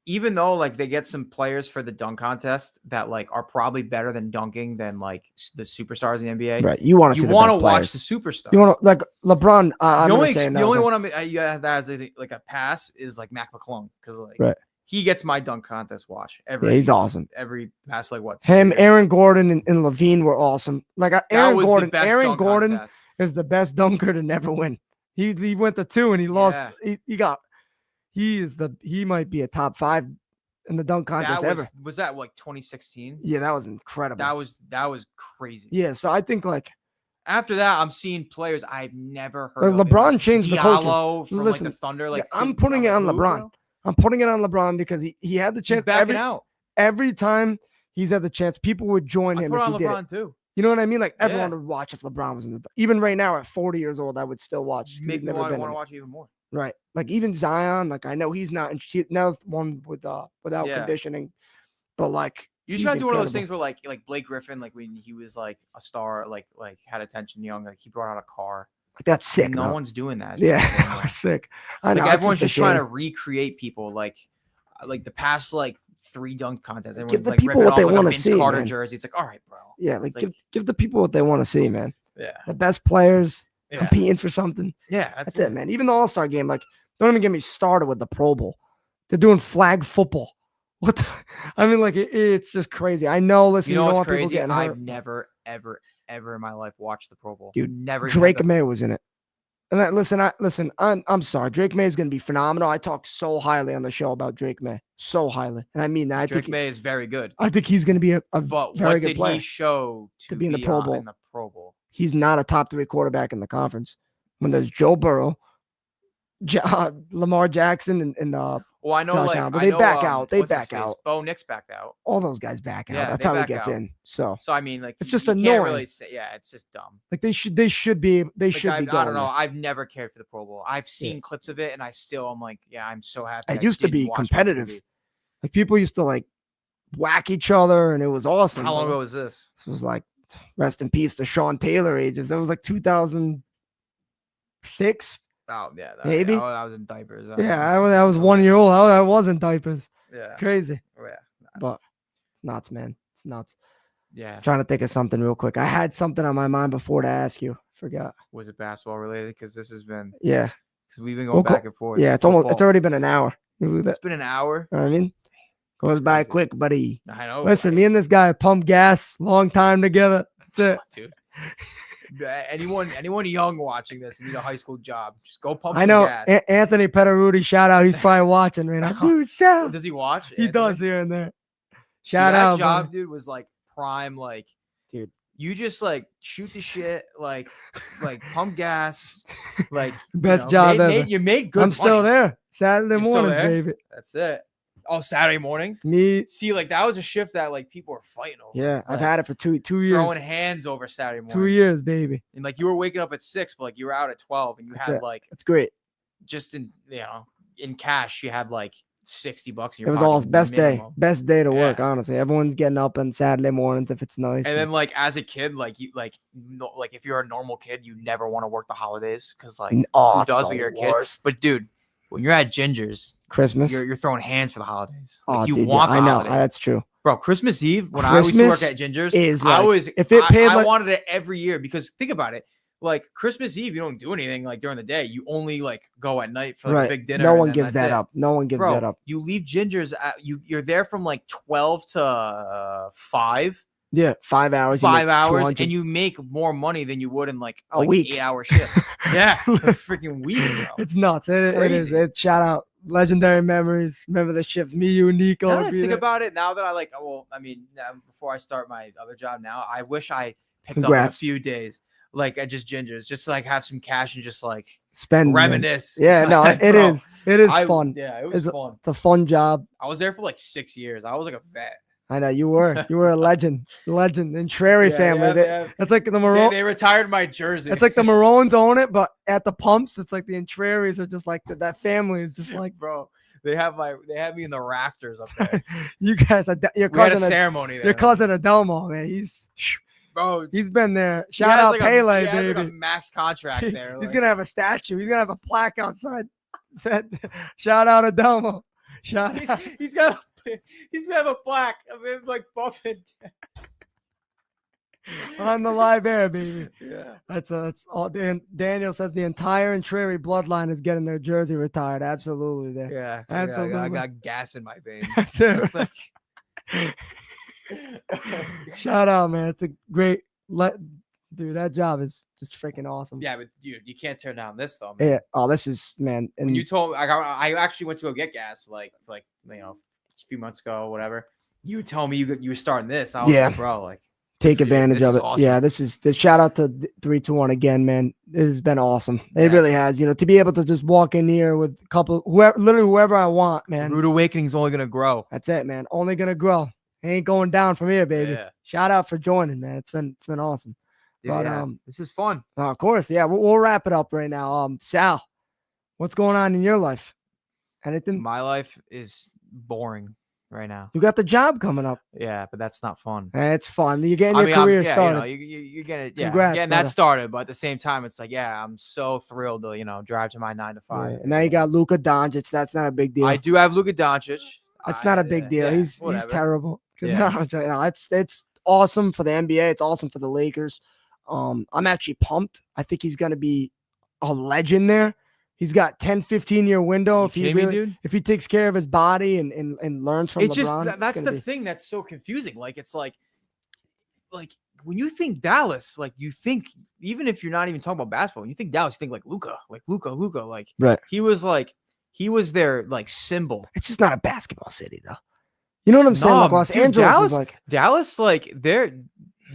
even though like they get some players for the dunk contest that like are probably better than dunking than like the superstars in the NBA.
Right. You want to
watch the superstars.
You want to like LeBron.
The only one you have that as like a pass is like Mac McClung, because like he gets my dunk contest watch every.
Yeah, he's awesome.
Every pass like what?
Him, Aaron Gordon, and Levine were awesome. Like Aaron Gordon is the best dunker to never win. He went to 2 and he lost. He might be a top 5 in the dunk contest ever.
Was that like 2016?
Yeah, that was incredible.
That was crazy.
Yeah, so I think like
after that, I'm seeing players I've never heard of.
LeBron changed the culture.
From like the Thunder. Like
I'm putting it on LeBron. Bro? I'm putting it on LeBron because he had the chance.
He's backing out.
Every time he's had the chance, people would join him.
Put
if
on
he
LeBron
did it.
too.
You know what I mean? Like everyone would watch if LeBron was in the. Even right now at 40 years old, I would still watch.
Make me want to watch even more.
Right, like even Zion. Like I know he's not now one without conditioning, but like
you just gotta do one of those things where like Blake Griffin, like when he was like a star, like had attention young, like he brought out a car.
Like that's sick.
No one's doing that.
Yeah, sick. I know.
Like everyone's just trying to recreate people like the past like 3 dunk contests. Everyone's
give the
like
people what they want to see.
Carter
man.
jersey. It's like, all right, bro.
Yeah, like give the people what they want to see, man.
Yeah,
the best players competing for something.
Yeah,
that's it, man. Even the All-Star game, like don't even get me started with the Pro Bowl. They're doing flag football. What? I mean, like it's just crazy. I know. Listen,
you know
don't
what's
want
crazy?
People
I've never, ever in my life watched the Pro Bowl.
Dude,
never.
Drake May was in it. And listen, I'm sorry. Drake May is going to be phenomenal. I talk so highly on the show about Drake May, so highly, and I mean that. I
Drake May is very good.
I think he's going to be a
but
very
what
good
did
player
he show to
be in the Pro Bowl?
In the Pro Bowl,
he's not a top 3 quarterback in the conference. When there's Joe Burrow, Lamar Jackson, and
well, I know,
Josh
like,
Allen, but they back out. They back out.
Bo Nix backed out.
All those guys back out.
Yeah,
that's how he gets in. So
I mean, like,
it's just
you
annoying.
Can't really say, it's just dumb.
Like they should be. They should be.
I don't know. I've never cared for the Pro Bowl. I've seen clips of it, and I'm like, I'm so happy.
It used to be competitive. Like people used to like whack each other, and it was awesome.
How long ago was this?
This was like, rest in peace to Sean Taylor ages. That was like 2006.
Oh yeah,
maybe.
I was in diapers.
I was 1 year old. I was in diapers.
Yeah,
it's crazy.
Yeah,
but it's nuts, man. It's nuts.
Yeah.
I'm trying to think of something real quick. I had something on my mind before to ask you. Forgot.
Was it basketball related? Because this has been.
Yeah.
Because we've been going back and forth.
Yeah, it's already been an hour.
It's been an hour.
You know what I mean? Goes by quick, buddy.
I know.
Listen, me and this guy pump gas, long time together. That's it.
Dude. Anyone young watching this and need a high school job, just go pump.
I know
gas.
Anthony Petteruti, shout out. He's probably watching right now. Dude, shout.
Does he watch?
He does here and there. Shout out.
That job, dude, was like prime. Like,
dude,
you just like shoot the shit, like pump gas, like
best job ever.
You made good.
I'm still there. Saturday mornings, baby.
That's it. Oh, Saturday mornings.
Me,
See, like that was a shift that like people were fighting over.
yeah, I've
Like,
had it for two years.
throwing hands over Saturday morning.
2 years, baby.
And like you were waking up at 6, but like you were out at 12, and you
That's
had
it.
like
It's great.
just in cash, you had like $60 in your
It was
pocket
all best
minimum.
day to work.
Yeah.
Honestly, everyone's getting up on Saturday mornings if it's nice.
And then like as a kid, like you like no, like if you're a normal kid, you never want to work the holidays because like who
it's
does
the
when you're a kid?
worst.
But dude, when you're at Ginger's,
Christmas.
you're throwing hands for the holidays. Like you
dude,
want the
I know
holidays.
that's true.
Bro, Christmas Eve when I used to work
Christmas
at Ginger's,
is
I
like-
was
if it paid
I
like-
wanted it every year because think about it. Like Christmas Eve, you don't do anything like during the day. You only like go at night for like
Right.
a big dinner.
No
and
one
then
gives
that's
that
it.
up. No one gives
Bro,
that up.
you leave Ginger's you're there from like 12 to 5.
Yeah, 5 hours. you
5
make
hours
200.
and you make more money than you would in like
A week.
8-hour shift. Yeah, a freaking week, bro.
It's nuts. It is.
crazy.
It shout out legendary memories. Remember the shifts. Me, you, and Nico.
Now
would
that I
be
think
there.
about it, now that I like, well, I mean, now, before I start my other job now, I wish I picked up
Congrats.
a few days, like at just Ginger's, just to, like have some cash and just like
Spend. man.
reminisce.
Yeah, no,
Like,
it
bro,
is. It is
I-
fun.
Yeah, it was
It's
fun.
It's a fun job.
I was there for like 6 years. I was like a vet.
I know you were. You were a legend. Legend. Intrieri
Yeah,
family.
yeah,
They-
yeah.
It's like the Marone.
They retired my jersey.
It's like the Maroons own it, but at the pumps, it's like the Intrieris are just like that family is just like,
bro. They have me in the rafters up there.
you guys are your
We had a
cousin.
ceremony there.
Your cousin Adelmo, man.
bro.
He's been there.
he
Shout
has
out
like
Pele,
he has like
baby.
a max contract there.
He's
like-
gonna have a statue. He's gonna have a plaque outside. Said, shout out Adelmo. Shout out.
he's gonna have a plaque of him like bumping.
On the live air, baby.
Yeah.
That's all. Daniel says the entire Intrieri bloodline is getting their jersey retired. Absolutely, there.
Yeah.
Absolutely.
I got gas in my veins.
That's it. Shout out, man. It's a great dude. That job is just freaking awesome.
Yeah, but dude, you can't turn down this though, man.
Yeah. Oh, this is man. And
When you told me, I actually went to go get gas like a few months ago, whatever. You would tell me you were starting this. I was
Yeah.
like, bro, like
take
for you.
advantage
This
of
is
it.
awesome.
Yeah, this is the shout out to 321 again, man. It has been awesome. It
Yeah.
really has. You know, to be able to just walk in here with a couple, whoever I want, man.
Arruda Wakening is only gonna grow.
That's it, man. Only gonna grow. Ain't going down from here, baby.
Yeah.
Shout out for joining, man. It's been awesome.
Dude,
But,
yeah. This is fun.
Of course, yeah. We'll wrap it up right now. Sal, what's going on in your life? Anything?
My life is boring right now.
You got the job coming up.
Yeah, but that's not fun.
It's fun. You're getting your career started.
You get it. Yeah,
Congrats,
getting
brother.
that started. But at the same time, it's like, yeah, I'm so thrilled to drive to my 9 to 5.
Yeah. And now you got Luka Doncic. That's not a big deal.
I do have Luka Doncic.
That's not a big deal.
Yeah,
He's
whatever.
terrible.
Yeah.
No, I'm joking. No, it's awesome for the NBA. It's awesome for the Lakers. I'm actually pumped. I think he's gonna be a legend there. He's got 10, 15-year window.
You
If he
kidding me,
really,
dude?
if he takes care of his body and learns from
It's just
LeBron, it's
that's
gonna
the
be-
thing that's so confusing. Like it's like when you think Dallas, like you think even if you're not even talking about basketball, when you think Dallas, you think like Luka, like
Right.
he was their like symbol.
It's just not a basketball city, though. You know what I'm saying? Like
No,
Los
dude,
Angeles
Dallas-
is like
Dallas, like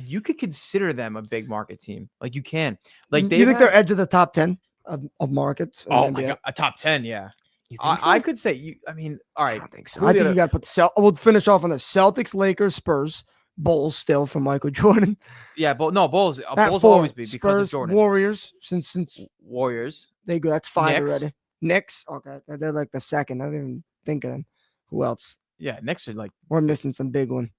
you could consider them a big market team. Like you can. Like
you
they
think they're edge of the top 10 of markets? in the
oh
NBA?
my god, a top 10, yeah.
You think so?
I could say you. I mean, all
I
right.
don't think so.
Who
I
the
think
other-
you got to put we'll finish off on the Celtics, Lakers, Spurs, Bulls still from Michael Jordan.
Yeah, but no, Bulls.
At
Bulls will
four,
always be because of
Spurs,
Jordan.
Warriors, since
Warriors.
they go, that's 5
Knicks.
already. Knicks, okay, they're like the second. I didn't even think of them. Who else?
Yeah, next are like.
We're missing some big one.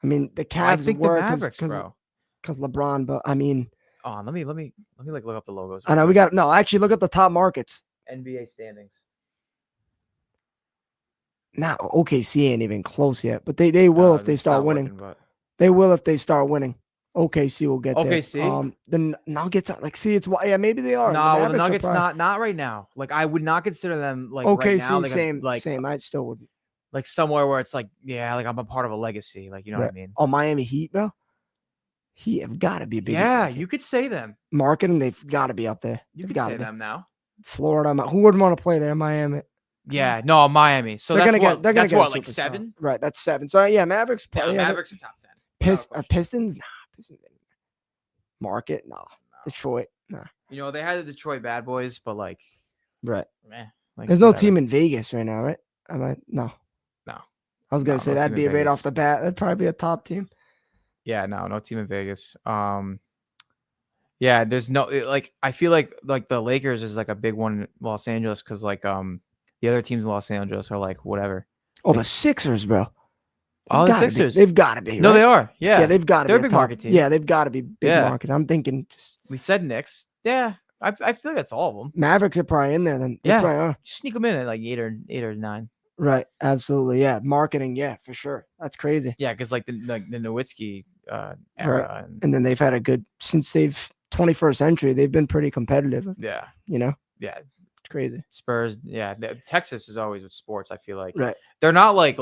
I mean, the Cavs
I think the
were
Mavericks, bro.
because LeBron, but I mean,
Oh, let me like look up the logos.
I know we got no. Actually, look at the top markets.
NBA standings.
Now, OKC ain't even close yet, but they will if they
It's
start
not
winning.
working, but-
They will if they start winning. OKC will get
OKC?
there. The Nuggets are like, see, it's why. Yeah, maybe they are.
No, well, the
Mavericks are
Nuggets
probably-
not right now. Like I would not consider them like
OKC,
right now. Like
same,
like
same. I still would.
like somewhere where it's like yeah, like I'm a part of a legacy. Like you know what I mean?
Oh, Miami Heat, bro. Heat have got to be big.
Yeah, you could say them.
Marketing, they've got to be up there.
You
They've
could
gotta
say
be.
them now.
Florida, who wouldn't want to play there? Miami.
Yeah, no, Miami. So
They're
that's
gonna
what,
get. They're gonna
that's
get a
what like
superstar.
7.
Right, that's 7. So yeah, Mavericks.
Yeah,
Probably,
the Mavericks are top 10.
Pistons. Nah, Pistons. Market. Nah. Detroit. Nah.
You know they had the Detroit Bad Boys, but like,
Right.
meh. Like,
There's no
whatever.
team in Vegas right now, right? No. I was gonna
No,
say
no
that'd
team in
be right off
Vegas.
the bat. That'd probably be a top team.
Yeah, no team in Vegas. Yeah, there's no like I feel like the Lakers is like a big one in Los Angeles because like the other teams in Los Angeles are like whatever.
Oh, the Sixers, bro.
Oh, the
Gotta be.
Sixers.
They've got to be.
No,
right?
they are. Yeah,
Yeah, they've got to be
they're a
a
big
top
market team.
Yeah, they've got to be big
Yeah.
market. I'm thinking just
We said Knicks. Yeah, I feel like that's all of them.
Mavericks are probably in there. Then they
Yeah.
probably are.
Sneak them in at like 8 or 9.
Right, absolutely. Yeah, marketing. Yeah, for sure. That's crazy.
Yeah, because like the Nowitzki era.
And then they've had a good since they've 21st century. They've been pretty competitive.
Yeah,
You know,
yeah.
it's crazy.
Spurs. Yeah, Texas is always with sports. I feel like
Right.
they're not like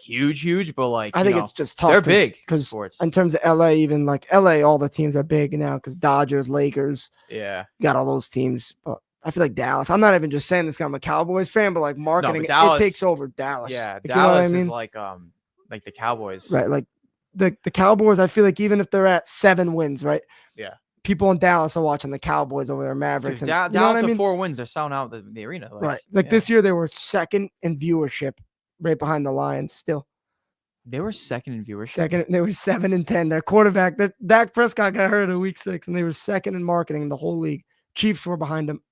huge, but like
I think it's just tough.
they're big
because
sports.
in terms of LA, even like LA, all the teams are big now because Dodgers, Lakers,
Yeah,
got all those teams. But I feel like Dallas. I'm not even just saying this. 'Cause I'm a Cowboys fan, but like marketing,
Dallas-
it takes over Dallas.
yeah.
Like, you know what
Dallas
I mean?
is like the Cowboys.
Right. Like the Cowboys. I feel like even if they're at 7 wins, right?
Yeah.
People in Dallas are watching the Cowboys over their Mavericks.
Dude,
And, you know
Dallas
what I
with
mean?
4 wins, they're selling out the arena. Like,
Right. Like
yeah.
this year, they were second in viewership, right behind the Lions. Still
They were second in viewership.
second. They were 7-10. Their quarterback, that Dak Prescott, got hurt in week 6, and they were second in marketing in the whole league. Chiefs were behind them.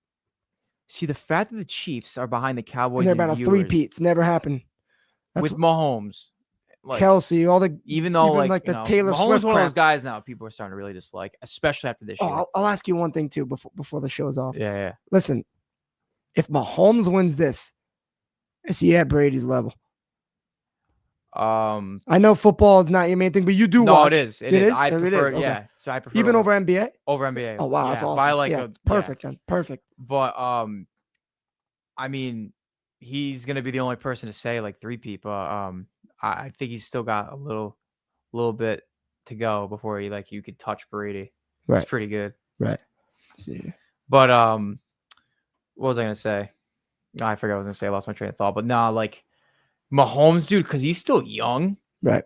See, the fact that the Chiefs are behind the
And
Cowboys
they're
in
about a
viewers
3-peat. It's never happened. That's
with Mahomes, like
Kelsey, all the
even though
even
like
the
you know,
Taylor
Mahomes
Swift
is one of those
crap.
guys now people are starting to really dislike, especially after this
Oh,
year.
I'll ask you one thing too before the show's off.
Yeah.
Listen, if Mahomes wins this, is he at Brady's level? I know football is not your main thing, but you do
No,
watch.
it is.
It is?
I
Oh, it
prefer.
is? Okay.
Yeah. So I prefer
Even over NBA?
over NBA.
Oh wow,
yeah,
that's awesome.
By like
yeah,
a,
perfect then. Perfect.
But I mean, he's gonna be the only person to say like 3-peat. But I think he's still got a little bit to go before you could touch Brady.
Right.
It's pretty good.
Right. See.
But what was I gonna say? Oh, I forgot what I was gonna say. I lost my train of thought. But no, like Mahomes, dude, because he's still young.
Right.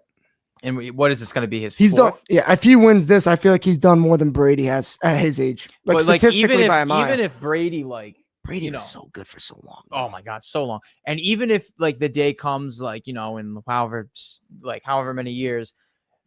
And what is this gonna be?
He's done.
fourth?
Yeah. If he wins this, I feel like he's done more than Brady has at his age. Like
But like
statistically by a mile.
even if Brady
Brady
you
was
know,
so good for so long.
oh my god, so long. And even if like the day comes, like in however many years,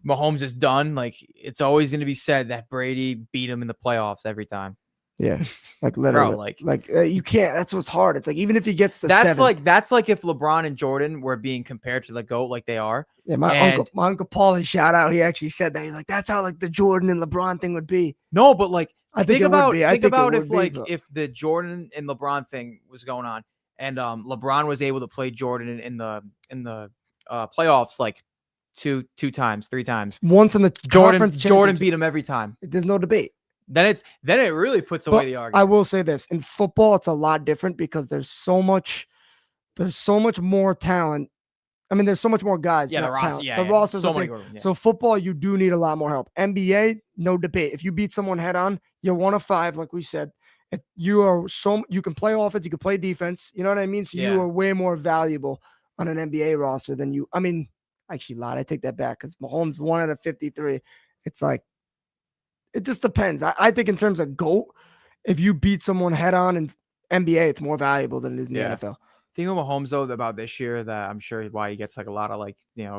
Mahomes is done, like it's always gonna be said that Brady beat him in the playoffs every time.
Yeah. Like literally.
Bro,
you can't. That's what's hard. It's like even if he gets the
that's
7.
like if LeBron and Jordan were being compared to the GOAT like they are.
Yeah, my uncle Paulie, shout out. He actually said that. He's like, that's how like the Jordan and LeBron thing would be.
No, but like
I think
think
it would
about
be. I
think
think it
about
would
if
be,
like
but-
if the Jordan and LeBron thing was going on, and LeBron was able to play Jordan in the playoffs like two times, 3 times.
Once in the
Jordan
conference
Jordan
championship,
beat him every time.
there's no debate.
Then it really puts away
But
the
I
argument.
will say this: in football, it's a lot different because there's so much more talent. I mean, there's so much more guys.
Yeah, the
not
roster.
talent.
Yeah,
the rosters
so
are
many.
big.
Yeah.
So football, you do need a lot more help. NBA, no debate. If you beat someone head on, you're 1 of 5, like we said. You can play offense, you can play defense. You know what I mean? So
Yeah.
you are way more valuable on an NBA roster than you. I mean, actually, lied. I take that back because Mahomes 1 out of 53. It's like it just depends. I think in terms of GOAT, if you beat someone head on in NBA, it's more valuable than it is in the
Yeah.
NFL.
Thing with Mahomes though about this year that I'm sure why he gets like a lot of like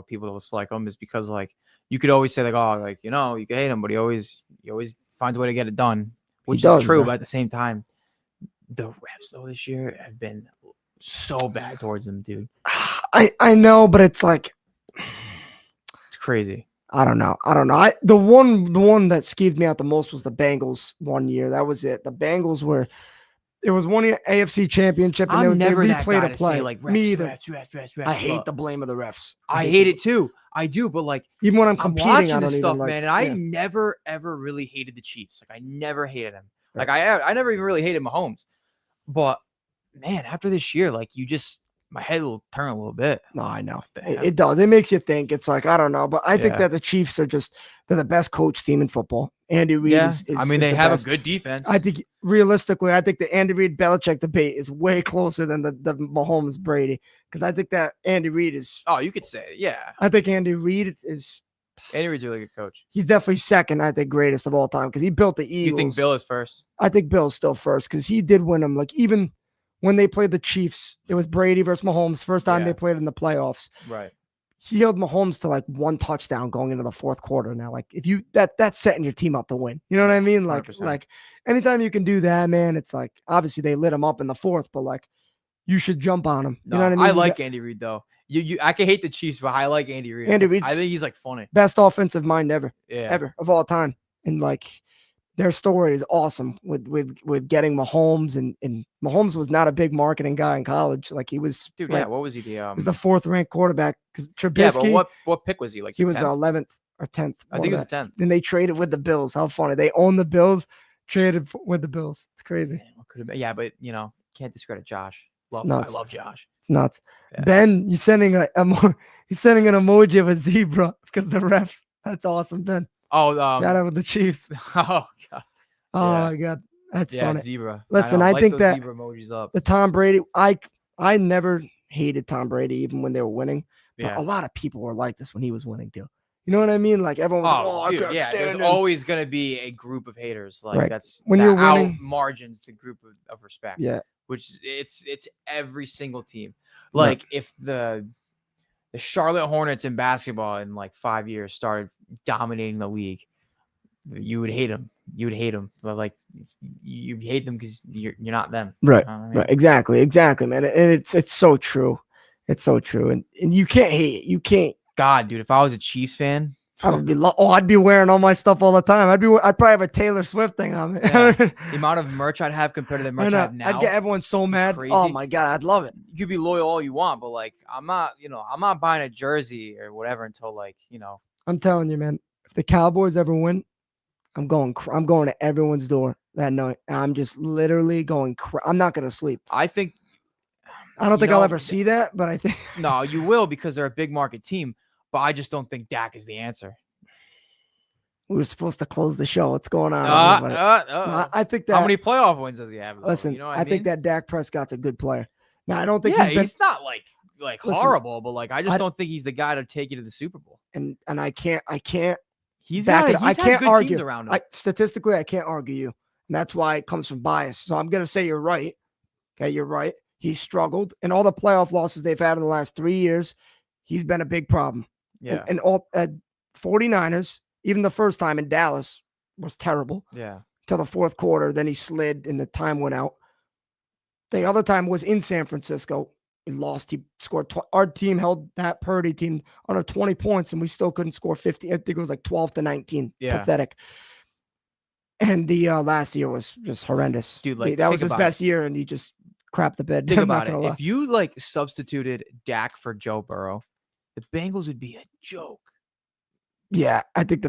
people to dislike him is because like you could always say like you could hate him, but he always finds a way to get it done, which
does,
is true.
bro.
But at the same time, the refs though this year have been so bad towards him, dude.
I know, but it's like
It's crazy.
I don't know. The one that skeeved me out the most was the Bengals one year. That was it. The Bengals were. It was one year AFC Championship, and
I'm
they
never that
replayed
guy
a
to
play.
say like refs,
Me either.
refs.
I hate
but
the blame of the refs.
I hate it too. I do, but like
Even when I'm
I'm
competing,
watching
I don't
this stuff,
even like,
man, and I
yeah.
never ever really hated the Chiefs. Like I never hated them.
Right.
Like I never even really hated Mahomes. But man, after this year, like my head will turn a little bit.
No, I know.
The heck?
It does. It makes you think. It's like, I don't know. But I think
Yeah.
that the Chiefs are they're the best coach team in football. Andy Reid is
I mean,
is
they
the
have
best.
a good defense.
I think realistically, I think the Andy Reid Belichick debate is way closer than the Mahomes Brady. Because I think that Andy Reid is
Oh, you could say it. Yeah.
I think Andy Reid is
Andy Reid's a really good coach.
he's definitely second, I think, greatest of all time because he built the Eagles.
You think Bill is first?
I think Bill's still first because he did win them. Like even when they played the Chiefs, it was Brady versus Mahomes. First time
Yeah.
they played in the playoffs.
Right.
he held Mahomes to like 1 touchdown going into the fourth quarter. Now, like if you that's setting your team up to win. You know what I mean? Like
100%.
anytime you can do that, man, it's like obviously they lit him up in the fourth, but like you should jump on him. You
No,
know what I mean?
I
You
like
got
Andy Reid though. I can hate the Chiefs, but I like Andy Reid.
Andy Reid's
I think he's like funny.
best offensive mind ever,
Yeah.
ever of all time. And like their story is awesome with getting Mahomes and Mahomes was not a big marketing guy in college. Like he was
Dude,
like,
yeah. What was he?
he was the 4th ranked quarterback because
Yeah,
Trubisky,
but what pick was he? Like
he was the
10th?
11th or 10th.
I think it was 10th.
Then they traded with the Bills. How funny. They own the Bills, traded with the Bills. It's crazy.
Man, what could have been? Yeah, but can't discredit Josh. I
nuts.
love Josh.
It's nuts.
Yeah.
Ben, you're sending he's sending an emoji of a zebra because the refs. That's awesome, Ben.
Oh,
Shout out with the Chiefs.
oh god.
Oh
Yeah.
my god. That's
Yeah,
funny.
zebra.
Listen,
know,
I
like
think
those
that
zebra emojis up.
the Tom Brady, I never hated Tom Brady even when they were winning. But
Yeah.
a lot of people were like this when he was winning too. You know what I mean? Like everyone was like,
Oh,
I
dude,
can't
yeah.
stand
There's
him.
always gonna be a group of haters. Like
Right.
that's
When
that
you're winning-
out margins the group of respect.
Yeah.
Which it's every single team.
Right.
Like if the Charlotte Hornets in basketball in like 5 years started dominating the league, you would hate them. You would hate them, but like you hate them because you're not them.
Right.
You know what I mean?
Right. Exactly, man. And it's so true. It's so true. And you can't hate it. You can't.
God, dude, if I was a Chiefs fan,
I would be I'd be wearing all my stuff all the time. I'd probably have a Taylor Swift thing on me.
Yeah. the amount of merch I'd have compared to the merch I have now,
I'd get everyone so mad.
crazy.
Oh my god, I'd love it.
you could be loyal all you want, but like I'm not buying a jersey or whatever until like
I'm telling you, man. If the Cowboys ever win, I'm going to everyone's door that night. I'm just literally going. I'm not going to sleep.
I think
I don't think I'll ever see that, but I think
no, you will because they're a big market team. But I just don't think Dak is the answer.
we were supposed to close the show. What's going on? everybody? No, I think that.
How many playoff wins does he have? Though?
Listen,
You know what
I think
mean?
that Dak Prescott's a good player. Now I don't think
yeah,
he's been,
he's not like
Listen,
horrible, but like I just
I-
don't think he's the guy to take you to the Super Bowl.
and I can't.
He's
back
got
it up. I
he's had
can't
good
argue.
teams around him.
Statistically, I can't argue you, and that's why it comes from bias. So I'm gonna say you're right. Okay, you're right. He's struggled, and all the playoff losses they've had in the last 3 years, he's been a big problem.
yeah,
And all 49ers, even the first time in Dallas was terrible
yeah,
till the fourth quarter. Then he slid, and the time went out. The other time was in San Francisco. He lost. He scored. Our team held that Purdy team under 20 points, and we still couldn't score 50. I think it was like 12-19.
Yeah.
Pathetic. And the last year was just horrendous.
Dude, like,
that was
think
his
about
best year, and he just crapped the bed.
Think
I'm not
about it.
gonna lie.
If you like substituted Dak for Joe Burrow, the Bengals would be a joke.
Yeah, I think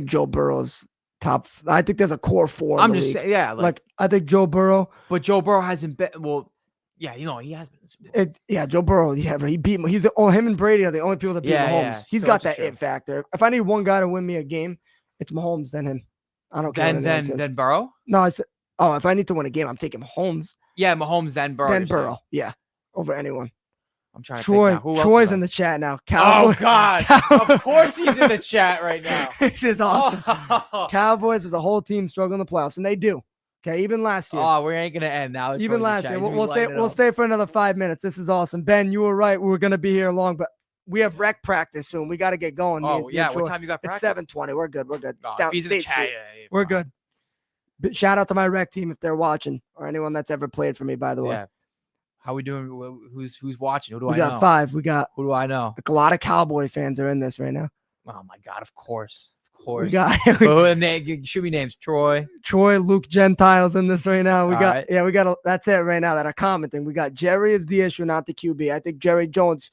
Joe Burrow's top. I think there's a core four.
I'm just saying, yeah,
like I think Joe Burrow.
but Joe Burrow hasn't been. Well, yeah, he has been. In the Super Bowl.
Yeah, Joe Burrow. Yeah, but he beat him. Him and Brady are the only people that beat
Yeah,
Mahomes.
yeah.
He's
So
got
it's
that
true.
it factor. If I need one guy to win me a game, it's Mahomes, then him. I don't care. what anyone says.
Then Burrow.
No, I said, oh, if I need to win a game, I'm taking Mahomes.
Yeah, Mahomes, then Burrow.
Then
you're saying.
Burrow. Yeah, over anyone.
I'm trying to
Troy.
think now. Who else
Troy's
would
in
I-
the chat now.
Oh
Cowboys.
God! Of course he's in the chat right now.
This is awesome.
Oh,
Cowboys as a whole team struggle in the playoffs, and they do. Okay, even last year.
oh, we ain't gonna end now. that
Even
Troy's in the
last
chat.
year.
He's gonna be
We'll stay.
lighting it
We'll
up.
stay for another 5 minutes. This is awesome, Ben. You were right. We're gonna be here long, but we have rec practice soon. We got to get going. Me
Oh
and
yeah,
Troy.
what time you got
It's
practice?
7:20. We're good. We're good.
Oh,
Down
if he's in the
State
chat,
Street.
yeah,
We're
fine.
good. But shout out to my rec team if they're watching, or anyone that's ever played for me. By the way,
Yeah. How we doing? Who's watching? Who do
we
I
got
know?
5. We got
Who do I know?
a lot of Cowboy fans are in this right now.
Oh my God! Of course. Of
We
course.
got
But who shoot me names? Troy.
Troy, Luke Gentiles in this right now. We
All
got
right.
yeah, we got that's it right now that are commenting. We got Jerry is the issue, not the QB. I think Jerry Jones.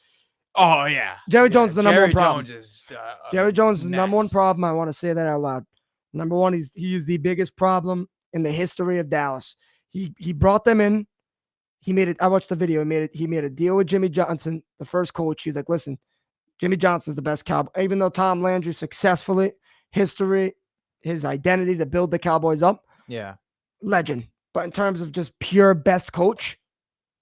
Oh yeah.
Jerry
Yeah,
Jones is the number one
Jerry
problem.
Jones is,
Jerry Jones is the number one
mess.
problem. I want to say that out loud. Number one, he is the biggest problem in the history of Dallas. He brought them in. He made it. I watched the video. He made a deal with Jimmy Johnson, the first coach. He's like, listen, Jimmy Johnson's the best Cowboy. Even though Tom Landry successfully, history, his identity to build the Cowboys up,
Yeah.
legend. But in terms of just pure best coach,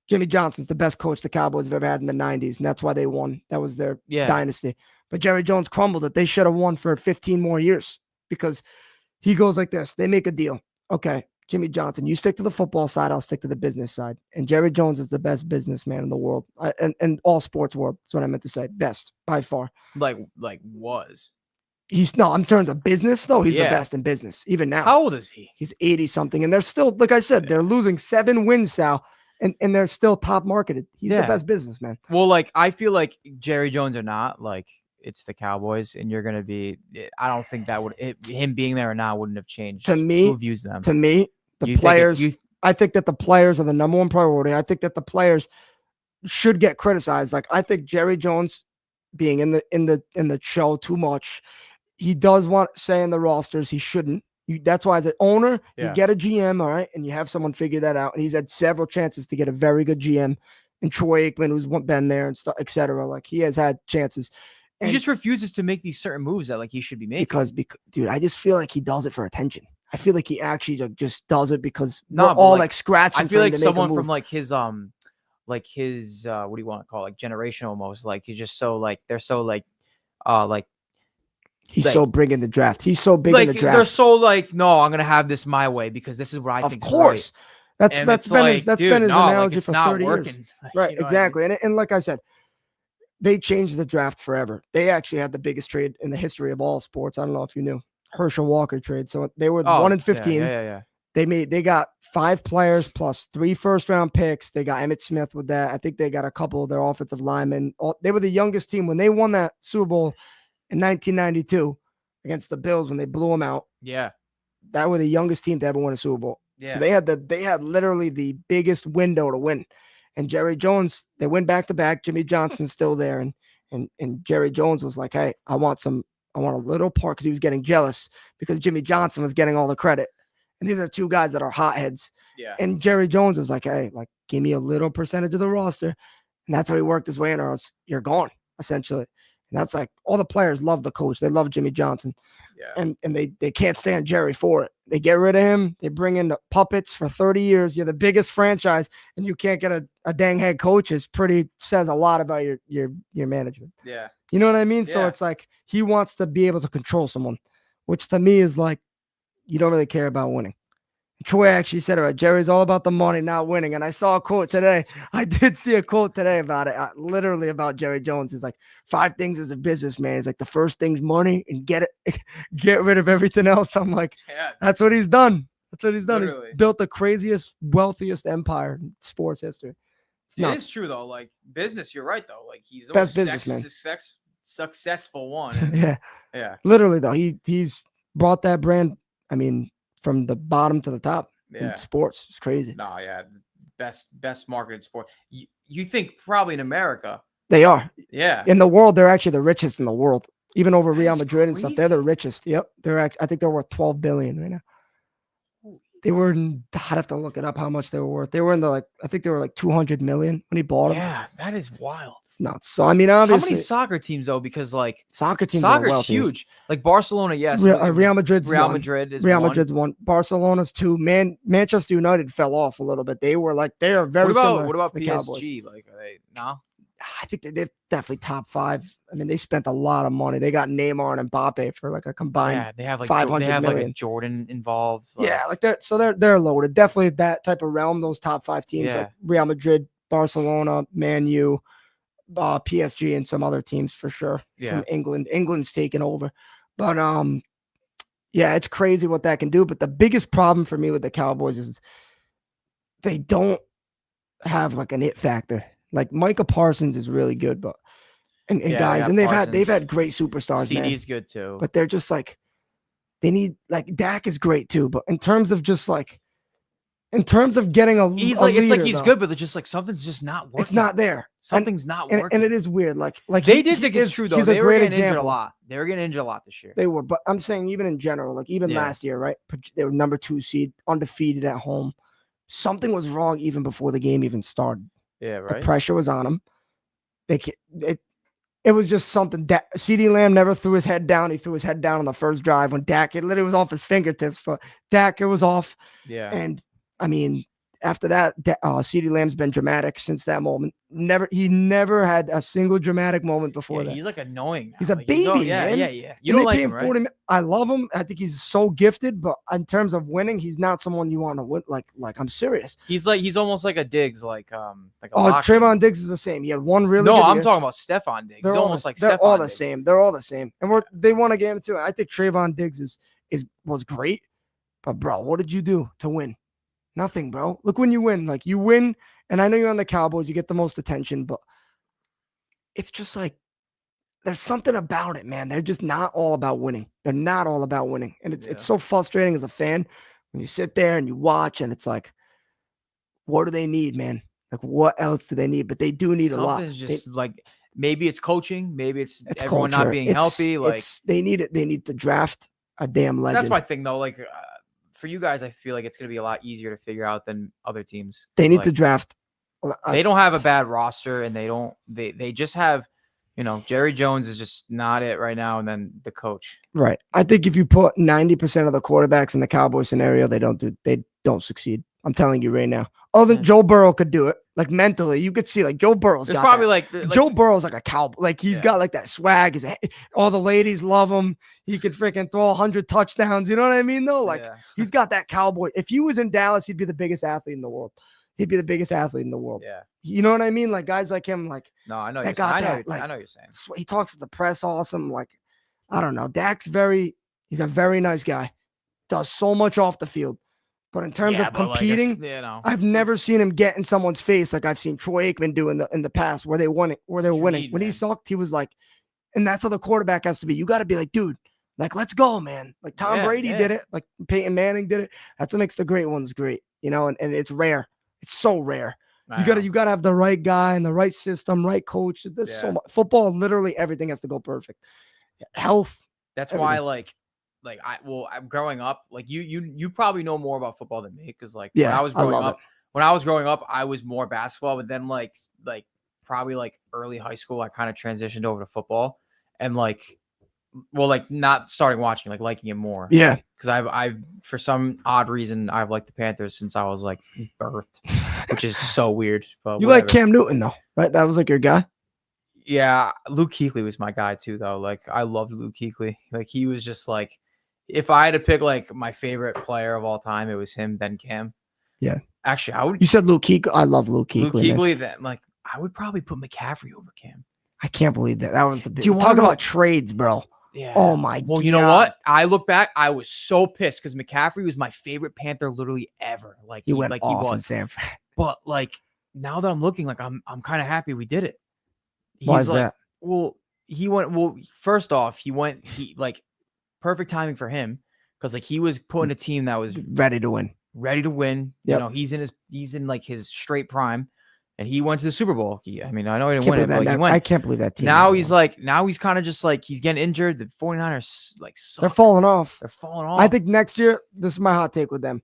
Jimmy Johnson's the best coach the Cowboys have ever had in the 90s. And that's why they won. That was their
Yeah.
dynasty. But Jerry Jones crumbled it. They should have won for 15 more years because he goes like this. They make a deal. Okay, Jimmy Johnson, you stick to the football side, I'll stick to the business side. And Jerry Jones is the best businessman in the world, and all sports world. That's what I meant to say. Best by far.
Like was.
He's no, in terms of business though, he's the
Yeah.
best in business. Even now,
How old is he?
he's 80 something, and they're still, like I said, they're losing 7 wins, Sal, and they're still top marketed. He's the
Yeah.
best businessman.
Well, like I feel like Jerry Jones or not, like it's the Cowboys, and you're gonna be. I don't think that would him being there or not wouldn't have changed.
To me,
who views them?
To me, the
You think
players. I think that the players are the number one priority. I think that the players should get criticized. Like I think Jerry Jones being in the show too much. He does want say in the rosters. He shouldn't. That's why as an owner, you
Yeah.
get a GM, all right, and you have someone figure that out. And he's had several chances to get a very good GM, and Troy Aikman, who's been there and stuff, etc. Like he has had chances.
He just refuses to make these certain moves that like he should be making.
Because dude, I just feel like he does it for attention. I feel like he actually just does it because
No,
we're
but,
all
like,
scratching.
I feel
for him
like
to make a
someone
move.
from like his what do you want to call it? Like generational almost. Like he's just so like they're so like
he's
like-
so big in the draft. He's so big in
like
the
they're
draft.
so like no, I'm gonna have this my way because this is what I
Of
think.
course, that's
And
that's
it's
been
like,
his, that's
dude,
been his
no, like,
analogy
it's
for
not
30 years.
working. Like,
Right,
you know what I
exactly. And like I said, they changed the draft forever. They actually had the biggest trade in the history of all sports. I don't know if you knew. Herschel Walker trade. So they were
mean?
1 in 15.
Yeah.
They got 5 players plus 3 first-round picks. They got Emmitt Smith with that. I think they got a couple of their offensive linemen. They were the youngest team when they won that Super Bowl in 1992 against the Bills when they blew them out.
Yeah.
That were the youngest team to ever win a Super Bowl.
Yeah.
So they had literally the biggest window to win. And Jerry Jones, they went back to back. Jimmy Johnson's still there, and Jerry Jones was like, "Hey, I want a little part," because he was getting jealous because Jimmy Johnson was getting all the credit. And these are 2 guys that are hotheads.
Yeah.
And Jerry Jones was like, "Hey, like give me a little percentage of the roster," and that's how he worked his way in, or else you're gone essentially. And that's like all the players love the coach. They love Jimmy Johnson.
Yeah.
And they can't stand Jerry for it. They get rid of him. They bring in the puppets for 30 years. You're the biggest franchise, and you can't get a dang head coach. Says a lot about your management.
Yeah.
You know what I mean? So
Yeah.
it's like he wants to be able to control someone, which to me is like you don't really care about winning. Troy actually said it right. Jerry's all about the money, not winning. And I saw a quote today. I did see a quote today about it, literally about Jerry Jones. He's like, 5 things as a businessman. He's like, the first thing's money and get rid of everything else. I'm like,
Yeah.
that's what he's done. That's what he's done.
Literally.
He's built the craziest, wealthiest empire in sports history. It's
It
nuts.
is true though. Like business, you're right though. Like he's the
Best
most
businessman.
successful one. And,
Yeah.
yeah.
Literally, though, he's brought that brand, I mean, from the bottom to the top
Yeah.
in sports. It's crazy.
No, yeah. Best marketed sport. You think probably in America.
They are.
Yeah.
In the world, they're actually the richest in the world. Even over
That
Real
is
Madrid and stuff. They're the
crazy.
richest. Yep. I think they're worth 12 billion right now. They were I'd have to look it up how much they were worth. They were I think they were like 200 million when he bought them.
Yeah, that is wild.
It's nuts. So I mean,
How
obviously
many soccer teams though? Because like
soccer teams are
soccer's
wealthiest.
huge. Like Barcelona, yes.
Real Madrid's
Real
one.
Madrid is
Real
one.
Madrid's one. Barcelona's 2. Manchester United fell off a little bit. They are very similar.
What about
to the Cowboys.
PSG? Like are they no?
I think they're definitely top 5. I mean, they spent a lot of money. They got Neymar and Mbappe for like a combined.
Yeah, they have like
500
they have like a
million.
Jordan involved. Like,
Yeah, like they're loaded. Definitely that type of realm. Those top 5 teams
Yeah.
like Real Madrid, Barcelona, Man U, PSG, and some other teams for sure.
Yeah.
Some England's taken over, but yeah, it's crazy what that can do. But the biggest problem for me with the Cowboys is they don't have like an it factor. Like Micah Parsons is really good, but and
Yeah,
guys,
yeah,
and they've had
Parsons.
great superstars, man.
CD's good too.
But they're just like they need like Dak is great too, but in terms of getting a
he's
a
like it's like
leader,
he's
though,
good, but it's just like something's just not working.
it's not there.
Something's not
And
working.
it is weird. Like
They
he-
did
he
think it's
is-
true though.
He's
They
a
were
great
getting injured a
example.
lot. They were getting injured a lot this year.
They were, but I'm saying even in general, like even
Yeah.
last year, right? They were number 2 seed, undefeated at home. Something was wrong even before the game even started.
Yeah,
The
right.
pressure was on him. It was just something. CeeDee Lamb never threw his head down. He threw his head down on the first drive when Dak, it literally was off his fingertips. But Dak, it was off.
Yeah.
And I mean, after that, CeeDee Lamb's been dramatic since that moment. He never had a single dramatic moment before that.
He's like annoying now.
He's a
Like,
baby,
yeah,
man.
yeah. You
And
don't
they
like
pay
him, right?
40 I love him. I think he's so gifted, but in terms of winning, he's not someone you want to win. Like I'm serious.
He's almost like a Diggs, like a
Trayvon Diggs is the same. He had one really
No,
good
I'm
year.
talking about Stephon Diggs. He's almost like
they're
Stephon
all the
Diggs.
same. They're all the same. And they won a game too. I think Trayvon Diggs was great. But bro, what did you do to win? Nothing, bro. Look when you win. Like you win, and I know you're on the Cowboys, you get the most attention, but it's just like there's something about it, man. They're just not all about winning. They're not all about winning. And it's so frustrating as a fan when you sit there and you watch and it's like, what do they need, man? Like, what else do they need? But they do need a lot.
Something's just like maybe it's coaching, maybe it's everyone
culture.
not being healthy. Like
they need it. They need to draft a damn legend.
that's my thing, though. Like for you guys, I feel like it's going to be a lot easier to figure out than other teams.
They need to draft.
They don't have a bad roster, and they just have, Jerry Jones is just not it right now, and then the coach.
Right. I think if you put 90% of the quarterbacks in the Cowboy scenario, they don't succeed. I'm telling you right now. Other than Joe Burrow could do it. Like mentally, you could see like Joe Burrow's
It's
got
probably
that. Joe Burrow's like a cowboy. Like he's got like that swag. All the ladies love him. He could freaking throw 100 touchdowns. You know what I mean? Though, like he's got that cowboy. If he was in Dallas, he'd be the biggest athlete in the world. He'd be the biggest athlete in the world.
Yeah.
You know what I mean? Like guys like him, like
no, I know
that got that.
I know what you're saying.
He talks to the press awesome. Like, I don't know. He's a very nice guy. Does so much off the field. But in terms of competing, I've never seen him get in someone's face like I've seen Troy Aikman do in the past where they won it, where they're winning. When he sucked, he was like, and that's how the quarterback has to be. You got to be like, dude, like, let's go, man. Like Tom Brady did it. Like Peyton Manning did it. That's what makes the great ones great, and it's rare. It's so rare. You gotta have the right guy and the right system, right coach. There's so much football. Literally everything has to go perfect. Health.
That's everything. Why I'm growing up. Like you probably know more about football than me because when I was growing up, I was more basketball. But then like probably like early high school, I kind of transitioned over to football and not starting watching, like liking it more.
Yeah.
Because I've for some odd reason I've liked the Panthers since I was like birthed, which is so weird. But
you like Cam Newton though, right? That was like your guy.
Yeah, Luke Kuechly was my guy too, though. Like I loved Luke Kuechly. Like he was just like, if I had to pick like my favorite player of all time, it was him, then Cam.
Yeah.
Actually, I would.
You said Luke Kuechly. I love Luke Kuechly.
Luke Kuechly. Then I would probably put McCaffrey over Cam.
I can't believe that. That was the big.
Do you
talk about trades, bro?
Yeah.
Oh my god.
Well, you know what? I look back, I was so pissed because McCaffrey was my favorite Panther literally ever. Like he was
in San Fran.
But like now that I'm looking, like I'm kind of happy we did it.
Why is that?
Well, first off, he perfect timing for him because like he was putting a team that was
ready to win.
Yep. He's in like his straight prime. And he went to the Super Bowl. I mean, I know he didn't win it, but he went.
I can't believe that team.
Now he's kind of just like he's getting injured. The 49ers like suck.
They're falling off.
I
think next year, this is my hot take with them.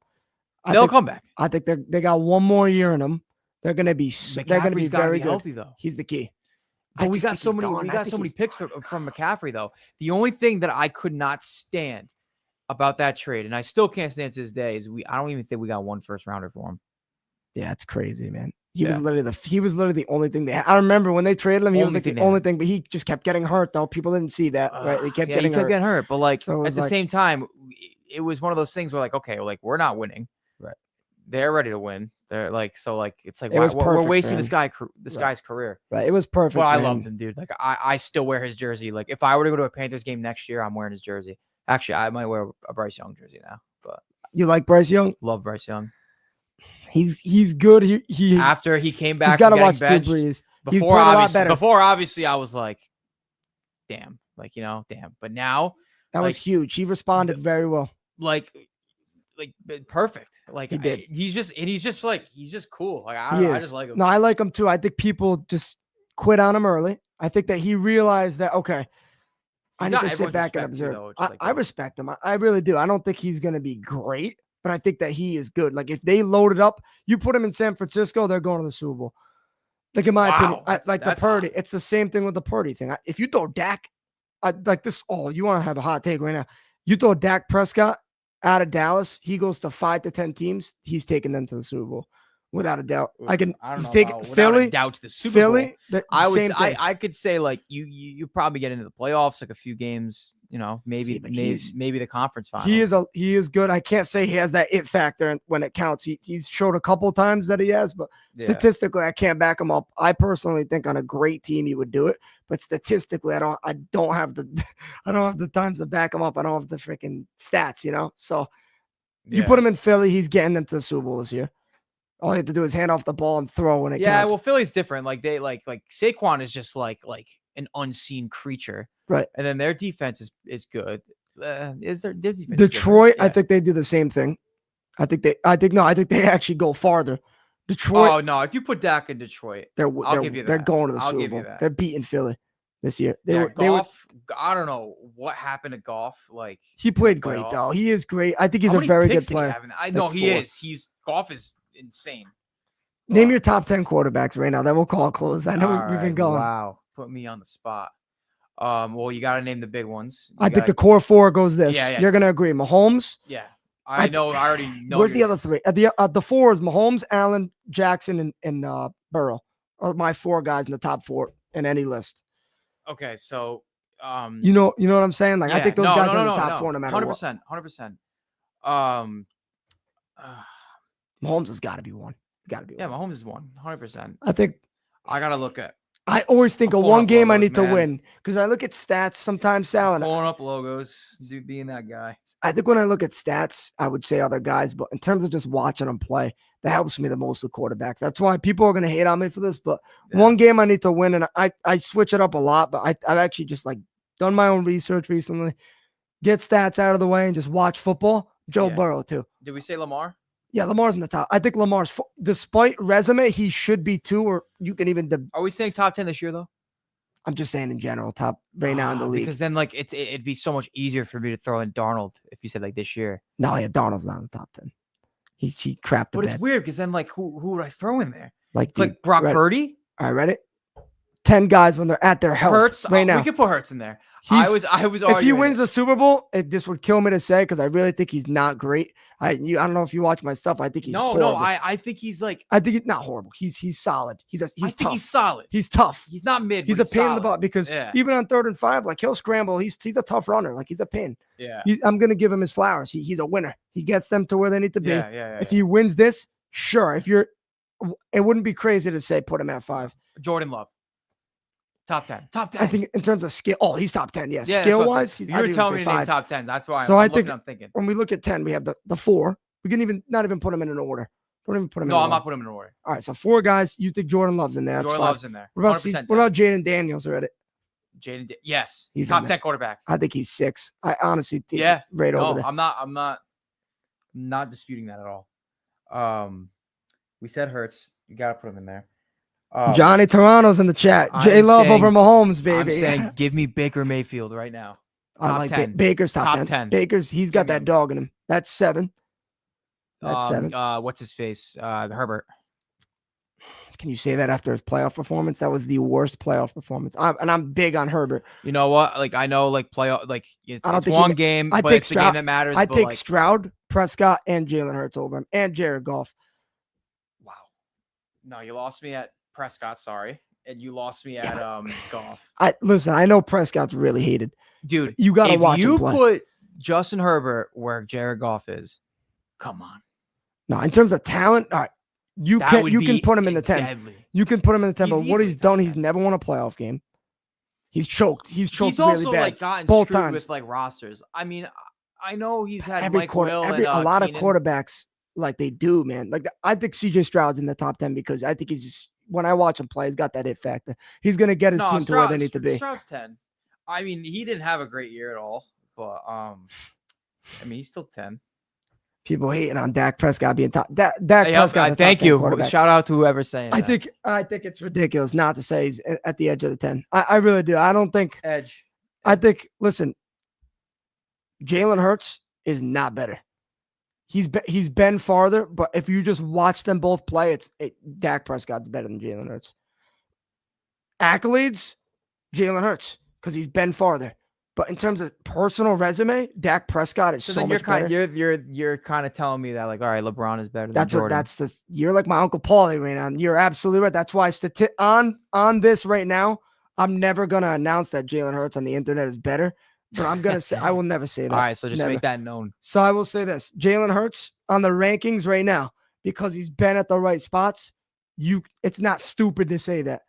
They'll come back.
I think they got one more year in them. They're gonna be very
healthy
good.
though.
He's the key.
But we got so many picks from McCaffrey though. The only thing that I could not stand about that trade, and I still can't stand to this day, is I don't even think we got one first rounder for him.
Yeah, it's crazy, man. He was literally the only thing they had. I remember when they traded him, he was like the only thing, but he just kept getting hurt though. People didn't see that, right? He kept getting hurt.
But like at the same time, it was one of those things where like, okay, like we're not winning.
Right.
They're ready to win. They're like, so like it's like
we're
wasting this guy's career.
Right. It was perfect.
But I loved him, dude. Like I still wear his jersey. Like if I were to go to a Panthers game next year, I'm wearing his jersey. Actually, I might wear a Bryce Young jersey now. But
you like Bryce Young?
Love Bryce Young.
He's good. He
after he came back,
he's got to watch
Drew
Brees.
Before obviously, I was like, damn, damn. But now
that was huge. He responded very well.
Like perfect. Like
he did.
He's just cool. Like I just like him.
No, I like him too. I think people just quit on him early. I think that he realized that I need to sit back and observe. I respect him. I really do. I don't think he's going to be great, but I think that he is good. Like if they load it up, you put him in San Francisco, they're going to the Super Bowl. Like in my opinion, the Purdy. Hot. It's the same thing with the Purdy thing. If you throw Dak, like this. Oh, you want to have a hot take right now? You throw Dak Prescott out of Dallas, he goes to 5 to 10 teams. He's taking them to the Super Bowl. without a doubt.
Ooh,
I can
I don't know
take
about without a
Philly.
doubt to the Super Bowl.
Philly, same thing.
I could say like you probably get into the playoffs, like a few games, maybe
See, but he's-
maybe the conference final.
He is good. I can't say he has that it factor when it counts. He's showed a couple times that he has, but statistically, I can't back him up. I personally think on a great team he would do it, but statistically, I don't have the I don't have the times to back him up. I don't have the freaking stats, So you put him in Philly, he's getting them to the Super Bowl this year. All you have to do is hand off the ball and throw when it counts.
Well, Philly's different. Like they like Saquon is just like an unseen creature,
right?
And then their defense is good. Is their defense
Detroit?
Yeah.
I think they do the same thing. I think they actually go farther. Detroit.
Oh no! If you put Dak in Detroit, I'll give you that.
They're going to the
I'll
Super
give
Bowl.
you that.
They're beating Philly this year.
Goff. I don't know what happened to Goff. Like
he played great though. He is great. I think he's a very good player.
I know he is. Goff is insane.
Name your top 10 quarterbacks right now. Then we'll call it close. I know we've been going.
Wow, put me on the spot. Well, you got to name the big ones.
I think the core four goes this.
Yeah.
You're gonna agree. Mahomes.
Yeah, I know. I already know.
Where's the other three? The four is Mahomes, Allen, Jackson, and Burrow. Are my four guys in the top four in any list.
Okay, so
you know what I'm saying? Like I think those guys are in the top four no matter
100%,
what.
100%.
Mahomes has got to be one. Got to be.
Yeah, Mahomes is one. 100%.
I think
I gotta look at.
I always think of one game I need to win because I look at stats sometimes, Sal. And
pulling up logos, dude, being that guy.
I think when I look at stats, I would say other guys, but in terms of just watching them play, that helps me the most with quarterbacks. That's why people are going to hate on me for this, but one game I need to win, and I switch it up a lot, but I've actually just like done my own research recently, get stats out of the way, and just watch football. Joe Burrow, too.
Did we say Lamar?
Yeah, Lamar's in the top. I think Lamar's, despite resume, he should be 2, or you can even.
Are we saying top 10 this year, though?
I'm just saying in general, top right now in the league.
Because then, like, it'd be so much easier for me to throw in Darnold if you said, like, this year.
No, Darnold's not in the top 10. He crapped the bed.
But it's weird because then, like, who would I throw in there?
Like
Brock Purdy?
All right, ready? 10 guys when they're at their health.
Hurts right now. We could put Hurts in there. I was
if he wins the Super Bowl, this would kill me to say because I really think he's not great. I don't know if you watch my stuff. I think he's horrible.
I think he's like.
I think he's not horrible. He's solid. He's tough.
He's solid.
He's tough.
He's not mid.
He's a pain in the butt because even on 3rd and 5, like he'll scramble. He's a tough runner. Like he's a pain.
Yeah.
I'm gonna give him his flowers. He's a winner. He gets them to where they need to be.
Yeah.
If he wins this, sure. It wouldn't be crazy to say put him at 5.
Jordan Love. Top 10.
I think in terms of skill. Oh, he's top 10. Yes.
Yeah,
skill wise,
you're telling me to name top 10. That's why.
So I'm
thinking
when we look at 10, we have the 4. We can not even put him in an order. Don't even put him.
No, I'm not putting him in an order.
All right, so 4 guys. You think Jordan Love's in there? That's
Jordan
5.
Love's in there.
What about Jaden Daniels already?
Yes,
he's
top 10 quarterback.
I think he's 6. I honestly think over there.
I'm not disputing that at all. We said Hurts. You gotta put him in there.
Johnny Toronto's in the chat. J Love over Mahomes, baby.
I'm saying give me Baker Mayfield right now.
I like 10. Baker's top 10. Baker's he's got that dog in him. That's 7. That's 7.
What's his face? Herbert.
Can you say that after his playoff performance? That was the worst playoff performance. I'm big on Herbert.
You know what? Like I know, like playoff, like it's one game, but it's the game that matters.
I take Stroud, Prescott, and Jalen Hurts over him, and Jared Goff.
Wow. No, you lost me at Prescott. Sorry, and you lost me at Goff.
I know Prescott's really hated,
dude.
You gotta watch him play.
If you put Justin Herbert where Jared Goff is, come on.
No, in terms of talent, all right. You can put him in the 10.
Deadly.
You can put him in the 10, but what he's done, he's never won a playoff game. He's choked. He's
also
really bad.
Like gotten
both
screwed
times
with like rosters. I mean, I know he's had
a lot of quarterbacks like they do, man. Like I think CJ Stroud's in the top 10 because I think he's just when I watch him play, he's got that it factor. He's gonna get his team to where they need to be.
Stroud's 10. I mean, he didn't have a great year at all, but I mean, he's still 10.
People hating on Dak Prescott being top. Dak Prescott.
Thank you. Shout out to whoever's saying that.
I think it's ridiculous not to say he's at the edge of the 10. I really do. I don't think
edge.
I think. Listen, Jalen Hurts is not better. He's been farther, but if you just watch them both play, Dak Prescott's better than Jalen Hurts. Accolades, Jalen Hurts because he's been farther. But in terms of personal resume, Dak Prescott is
So
so
then
much better.
you're kind of telling me that like, all right, LeBron is better
That's
than
what
Jordan.
that's this. You're like my Uncle Paulie right now. You're absolutely right. That's why on this right now, I'm never gonna announce that Jalen Hurts on the internet is better. But I'm gonna say I will never say that.
All right, so just
Never.
make that known.
So I will say this: Jalen Hurts on the rankings right now, because he's been at the right spots. It's not stupid to say that.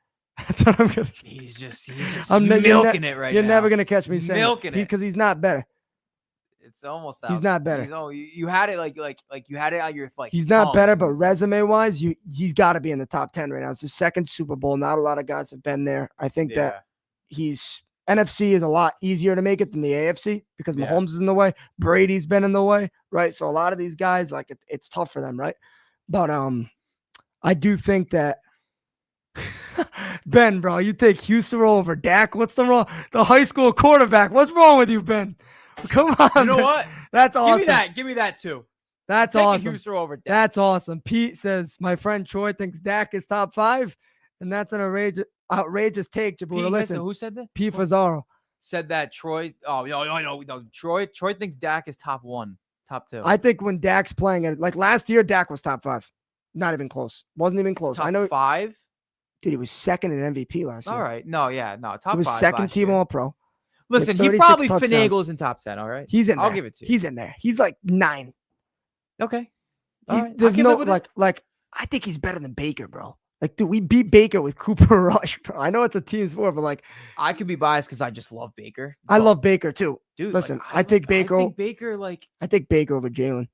That's what I'm gonna say.
He's just
I'm
milking it right
You're
now.
never gonna catch me saying
Milking it.
because he's not better.
It's almost
He's
out.
not better.
You know, you had it like you had it on your like.
He's not
tongue.
better, but resume wise, he's got to be in the top 10 right now. It's his second Super Bowl. Not a lot of guys have been there. I think that he's NFC is a lot easier to make it than the AFC because
Yeah.
Mahomes is in the way. Brady's been in the way, right? So a lot of these guys, like it's tough for them, right? But I do think that Ben, bro, you take Houston over Dak. What's the wrong? The high school quarterback. What's wrong with you, Ben? Come on.
You know
man.
what?
That's awesome.
Give me that too.
That's
Taking
awesome.
Houston over Dak.
That's awesome. Pete says my friend Troy thinks Dak is top 5, and that's an outrageous take, Jabuda. Listen,
So who said that?
Pete Fazzaro.
Said that Troy. Oh, no. Troy thinks Dak is top 1, top 2.
I think when Dak's playing it, like last year, Dak was top 5. Not even close. Wasn't even close.
top
I know,
5.
dude, he was second in MVP last year.
All right. No, top
He was
5.
second
last
team
year.
All Pro.
Listen, he
36
probably
touchdowns.
finagles in top 10. All right.
He's in there.
I'll give it to you.
He's in there. He's like 9.
Okay. All right. I
There's
can
no
live with it.
like I think he's better than Baker, bro. Like, dude, we beat Baker with Cooper Rush, bro. I know it's a team sport, but like,
I could be biased because I just love Baker.
I
but,
love Baker too.
dude.
Listen,
like,
I take Baker.
I think Baker like.
I take Baker over Jalen.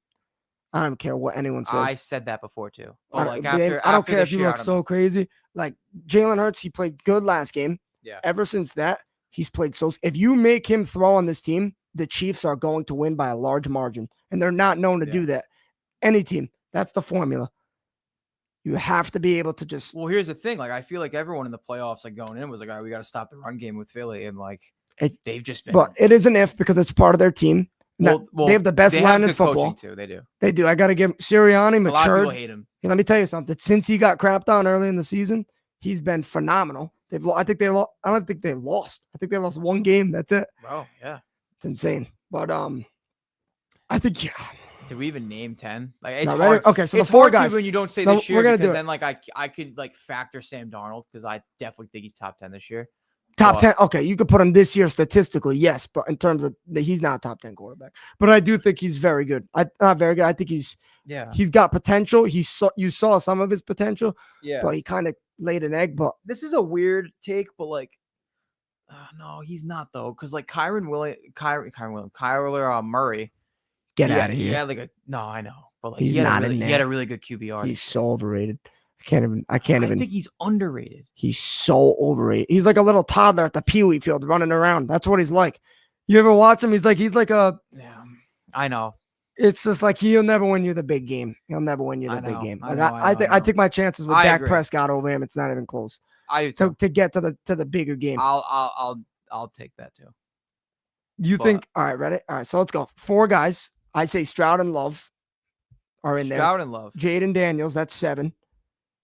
I don't care what anyone says.
I said that before too.
I
But
don't,
like
Ben,
after,
I don't
after
care
this
if you
year, I
look
don't
so
know.
crazy. Like Jalen Hurts, he played good last game.
Yeah.
Ever since that, he's played so. If you make him throw on this team, the Chiefs are going to win by a large margin, and they're not known to do that. Any team, that's the formula. You have to be able to just.
Well, here's the thing. Like, I feel like everyone in the playoffs, like going in, was like, all right, we got to stop the run game with Philly, and like they've just been.
But it is an if because it's part of their team.
Well,
they have the best
they
line
have
in
good coaching,
football.
too. They do.
They do. I got to give Sirianni
A lot of people
matured.
hate him.
Hey, let me tell you something. Since he got crapped on early in the season, he's been phenomenal. I think they lost. I don't think they lost. I think they lost one game. That's it.
Bro, yeah.
It's insane. But I think
Did we even name 10? Like, it's
Not
hard.
ready? Okay, so
It's
the four
hard to
guys.
when you don't say
No,
this year
we're gonna
because
do it.
then like I could like factor Sam Darnold because I definitely think he's top 10 this year.
top
But-
10. Okay, you could put him this year statistically, yes, but in terms of he's not a top 10 quarterback. But I do think he's very good. Not very good. I think he's got potential. You saw some of his potential,
Yeah.
but he kind of laid an egg. But
This is a weird take, but like, no, he's not though, because like Kyler Murray.
get
he
out
had-
of
He
here.
had like no, I know, but like
He's
he had,
not
a
in
really,
there.
he had a really good QBR.
He's
this year.
so overrated. I can't
I
even.
think he's underrated.
He's so overrated. He's like a little toddler at the Pee Wee field running around. That's what he's like. You ever watch him? He's like a.
Yeah, I know.
It's just like he'll never win you the big game. He'll never win you the
I
big
know,
game.
I
Like,
know, I know, I
I
know.
take my chances with
I
Dak
agree.
Prescott over him. It's not even close.
I do too.
To get to the bigger game.
I'll take that too.
You
but-
think? All right, ready? All right, so let's go. 4 guys. I say Stroud and Love are in
Stroud and Love.
there. Jaden Daniels, that's 7.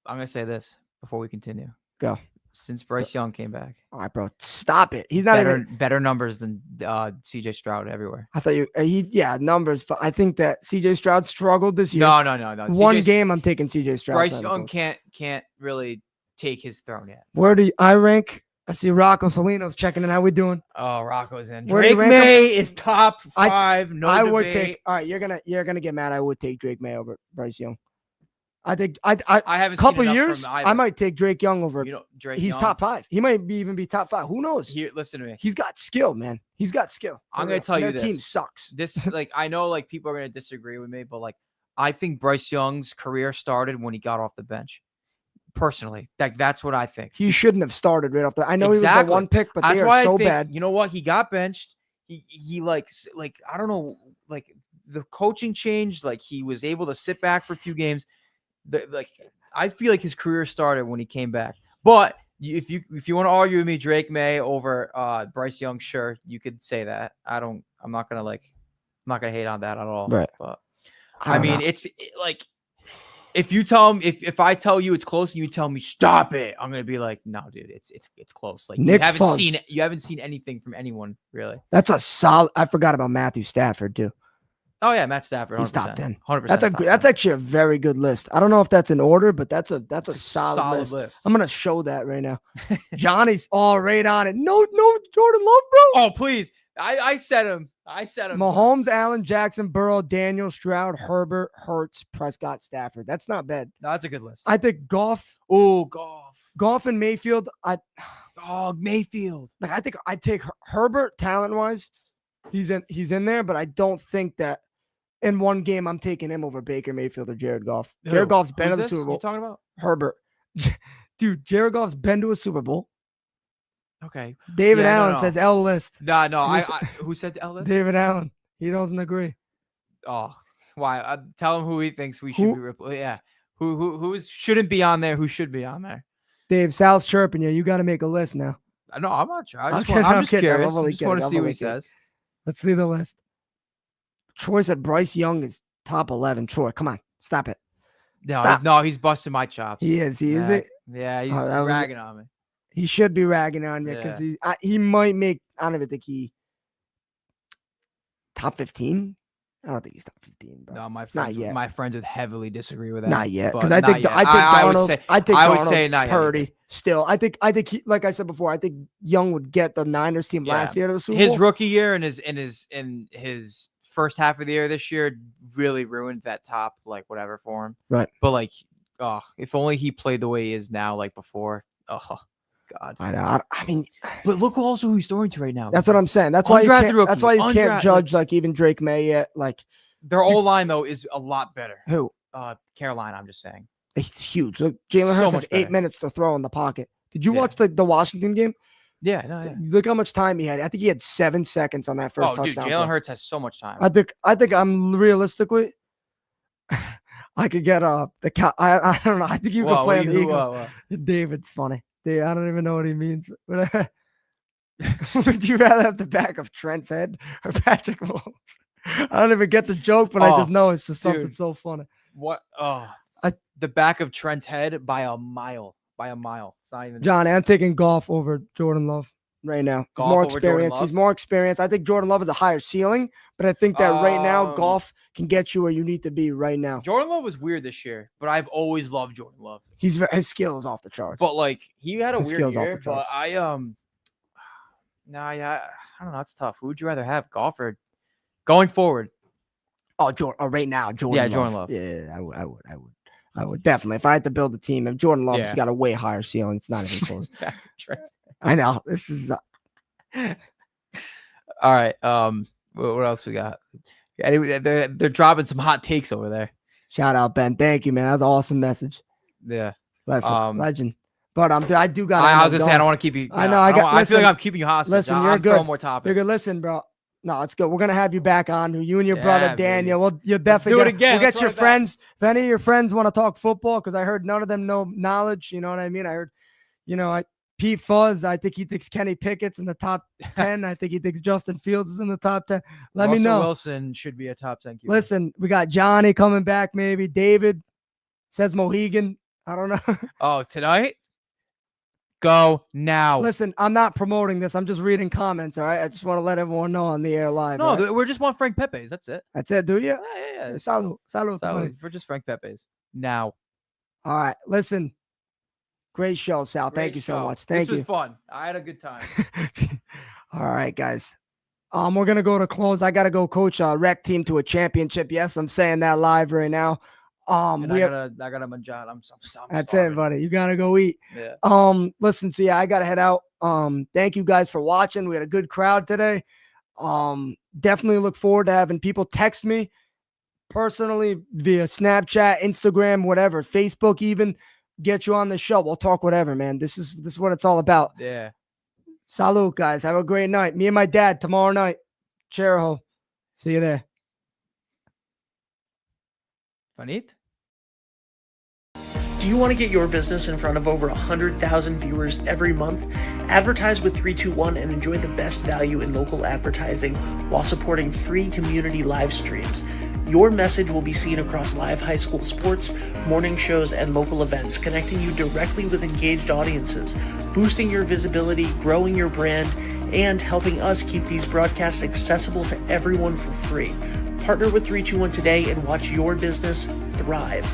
I'm gonna say this before we continue.
Go.
Since Bryce Young came back,
All right, bro. Stop it. He's not even.
better numbers than CJ Stroud everywhere.
I thought numbers, but I think that CJ Stroud struggled this year.
No.
One
CJ
game, I'm taking CJ Stroud.
Bryce Young can't really take his throne yet.
Where do I rank? I see Rocco Salino's checking in. How we doing?
Oh, Rocco's in.
Where do you
Drake
rank him?
May is top 5. No
I
debate.
would take. All right, you're gonna get mad. I would take Drake May over Bryce Young. I think
I haven't
couple
seen enough
years.
from either.
I might take Drake Young over.
You know, Drake.
He's
Young,
top 5. He might even be top 5. Who knows?
Here, listen to me.
He's got skill, man. He's got skill.
I'm
For
gonna
real.
tell you
Their team
this.
sucks.
This like I know like people are gonna disagree with me, but like I think Bryce Young's career started when he got off the bench. Personally, like that's what I think.
He shouldn't have started right off the. I know he was
Exactly.
the 1 pick, but
That's
they
why
are so
I think,
bad.
You know what? He got benched. He like I don't know, like the coaching changed. Like he was able to sit back for a few games. Like I feel like his career started when he came back. But if you want to argue with me, Drake May over Bryce Young, sure, you could say that. I'm not gonna hate on that at all.
Right.
But
I
I
don't
mean,
know.
it's like if you tell him, if I tell you it's close and you tell me stop it, I'm gonna be like, no, dude, it's close. Like
Nick
you haven't seen anything from anyone really.
That's a solid. I forgot about Matthew Stafford too.
Oh yeah, Matt Stafford. 100%,
He's top 10.
100%.
That's actually a very good list. I don't know if that's in order, but that's a solid list. I'm gonna show that right now. Johnny's all right on it. No, Jordan Love, bro.
Oh please, I said him.
Mahomes, Allen, Jackson, Burrow, Daniel, Stroud, Herbert, Hurts, Prescott, Stafford. That's not bad.
No, that's a good list.
I think Goff.
Oh, Goff
And Mayfield.
Mayfield.
Like I think I take Herbert talent wise. He's in there, but I don't think that in one game I'm taking him over Baker Mayfield or Jared Goff.
Who?
Jared Goff's been
Who's
to the
this?
Super Bowl.
You talking about
Herbert. Dude, Jared Goff's been to a Super Bowl.
Okay.
David
Yeah,
Allen
no.
says L list.
No. Who said L list?
David Allen. He doesn't agree.
Oh, why? Tell him who he thinks we should be. Yeah. Who shouldn't be on there? Who should be on there?
Dave, Sal's chirping you. You got to make a list now.
No, I'm not sure. I'm
kidding,
just
kidding. I'm
curious. I
only
just want to
kidding.
see
I'm
what he
only kidding.
says.
Let's see the list. Troy said Bryce Young is top 11. Troy, come on. Stop it.
He's busting my chops.
He is. He is it.
Yeah, he's
Oh,
ragging on me.
He should be ragging on you because he might make. I don't even think he top 15. I don't think he's top 15, bro.
No,
Not yet.
my friends would heavily disagree with that.
Not yet,
but
because I
not
think
yet.
I
would
Darnold.
say,
I think
I would
Darnold,
say not yet
Purdy.
either.
Still, I think he, like I said before, I think Young would get the Niners team last year to the Super Bowl.
His rookie year and his first half of the year this year really ruined that top like whatever for him.
Right.
But like, if only he played the way he is now, like before. Oh God.
I know. I mean,
but look also who he's throwing to right now.
that's what I'm saying. That's why
Undrafted rookie,
that's why you can't judge like even Drake May yet. Like
their O line though is a lot better.
who?
Carolina. I'm just saying.
It's huge. Look, Jalen Hurts has 8 minutes to throw in the pocket. Did you watch the Washington game?
Yeah, no, yeah.
Look how much time he had. I think he had 7 seconds on that first touchdown.
Dude, Jalen Hurts has so much time.
I think I'm realistically, I could get I don't know. I think you could play on the Eagles. David's funny. Dave, I don't even know what he means. But would you rather have the back of Trent's head or Patrick Mahomes? I don't even get the joke, but I just know it's just something so funny.
What? The back of Trent's head by a mile. It's not even.
John, I'm taking Goff over Jordan Love right now.
Goff
more
over Jordan
experience.
Love?
He's more experienced. I think Jordan Love has a higher ceiling, but I think that right now Goff can get you where you need to be right now.
Jordan Love was weird this year, but I've always loved Jordan Love.
His skill is off the charts.
But like he had a
His
weird
skill's off
year.
the charts.
But I don't know. It's tough. Who would you rather have, Goff or going forward?
Right now, Jordan.
Jordan Love.
Yeah, I would definitely. If I had to build a team, if Jordan Love's got a way higher ceiling, it's not even close. I know this is.
All right. What else we got? Anyway, they're dropping some hot takes over there.
Shout out Ben. Thank you, man. That's an awesome message.
Yeah.
Legend. But I do got.
I was gonna say I don't want to keep you.
I know.
I feel like I'm keeping you hostage.
Listen,
I'm
you're good.
throwing more topics.
You're good. Listen, bro. No, it's good. We're gonna have you back on. You and your brother Daniel. Well, you'll definitely
do it again.
We'll get your friends. If any of your friends want to talk football, because I heard none of them know knowledge. You know what I mean? I heard, Pete Fuzz. I think he thinks Kenny Pickett's in the top 10. I think he thinks Justin Fields is in the top 10. Let me know.
Russell Wilson should be a top 10 QB.
Listen, we got Johnny coming back. Maybe David says Mohegan. I don't know.
Oh, tonight? Go now.
Listen, I'm not promoting this. I'm just reading comments. All right. I just want to let everyone know on the air live.
No,
right?
we just want Frank Pepe's. That's it.
That's it. Do you?
Yeah.
Salud.
We're just Frank Pepe's now.
All right. Listen. Great show, Sal. Thank you so much. Thank you.
This was fun. I had a good time.
All right, guys. We're gonna go to close. I gotta go coach a rec team to a championship. Yes, I'm saying that live right now.
I got a manjada. I'm
that's
starving.
it, buddy. You gotta go eat.
Yeah.
Listen, so I gotta head out. Thank you guys for watching. We had a good crowd today. Definitely look forward to having people text me personally via Snapchat, Instagram, whatever, Facebook, even get you on the show. We'll talk whatever, man. This is what it's all about.
Yeah.
Salud, guys. Have a great night. Me and my dad tomorrow night. Cheraho. See you there.
Fanit?
Do you want to get your business in front of over 100,000 viewers every month? Advertise with 321 and enjoy the best value in local advertising while supporting free community live streams. Your message will be seen across live high school sports, morning shows, and local events, connecting you directly with engaged audiences, boosting your visibility, growing your brand, and helping us keep these broadcasts accessible to everyone for free. Partner with 321 today and watch your business thrive.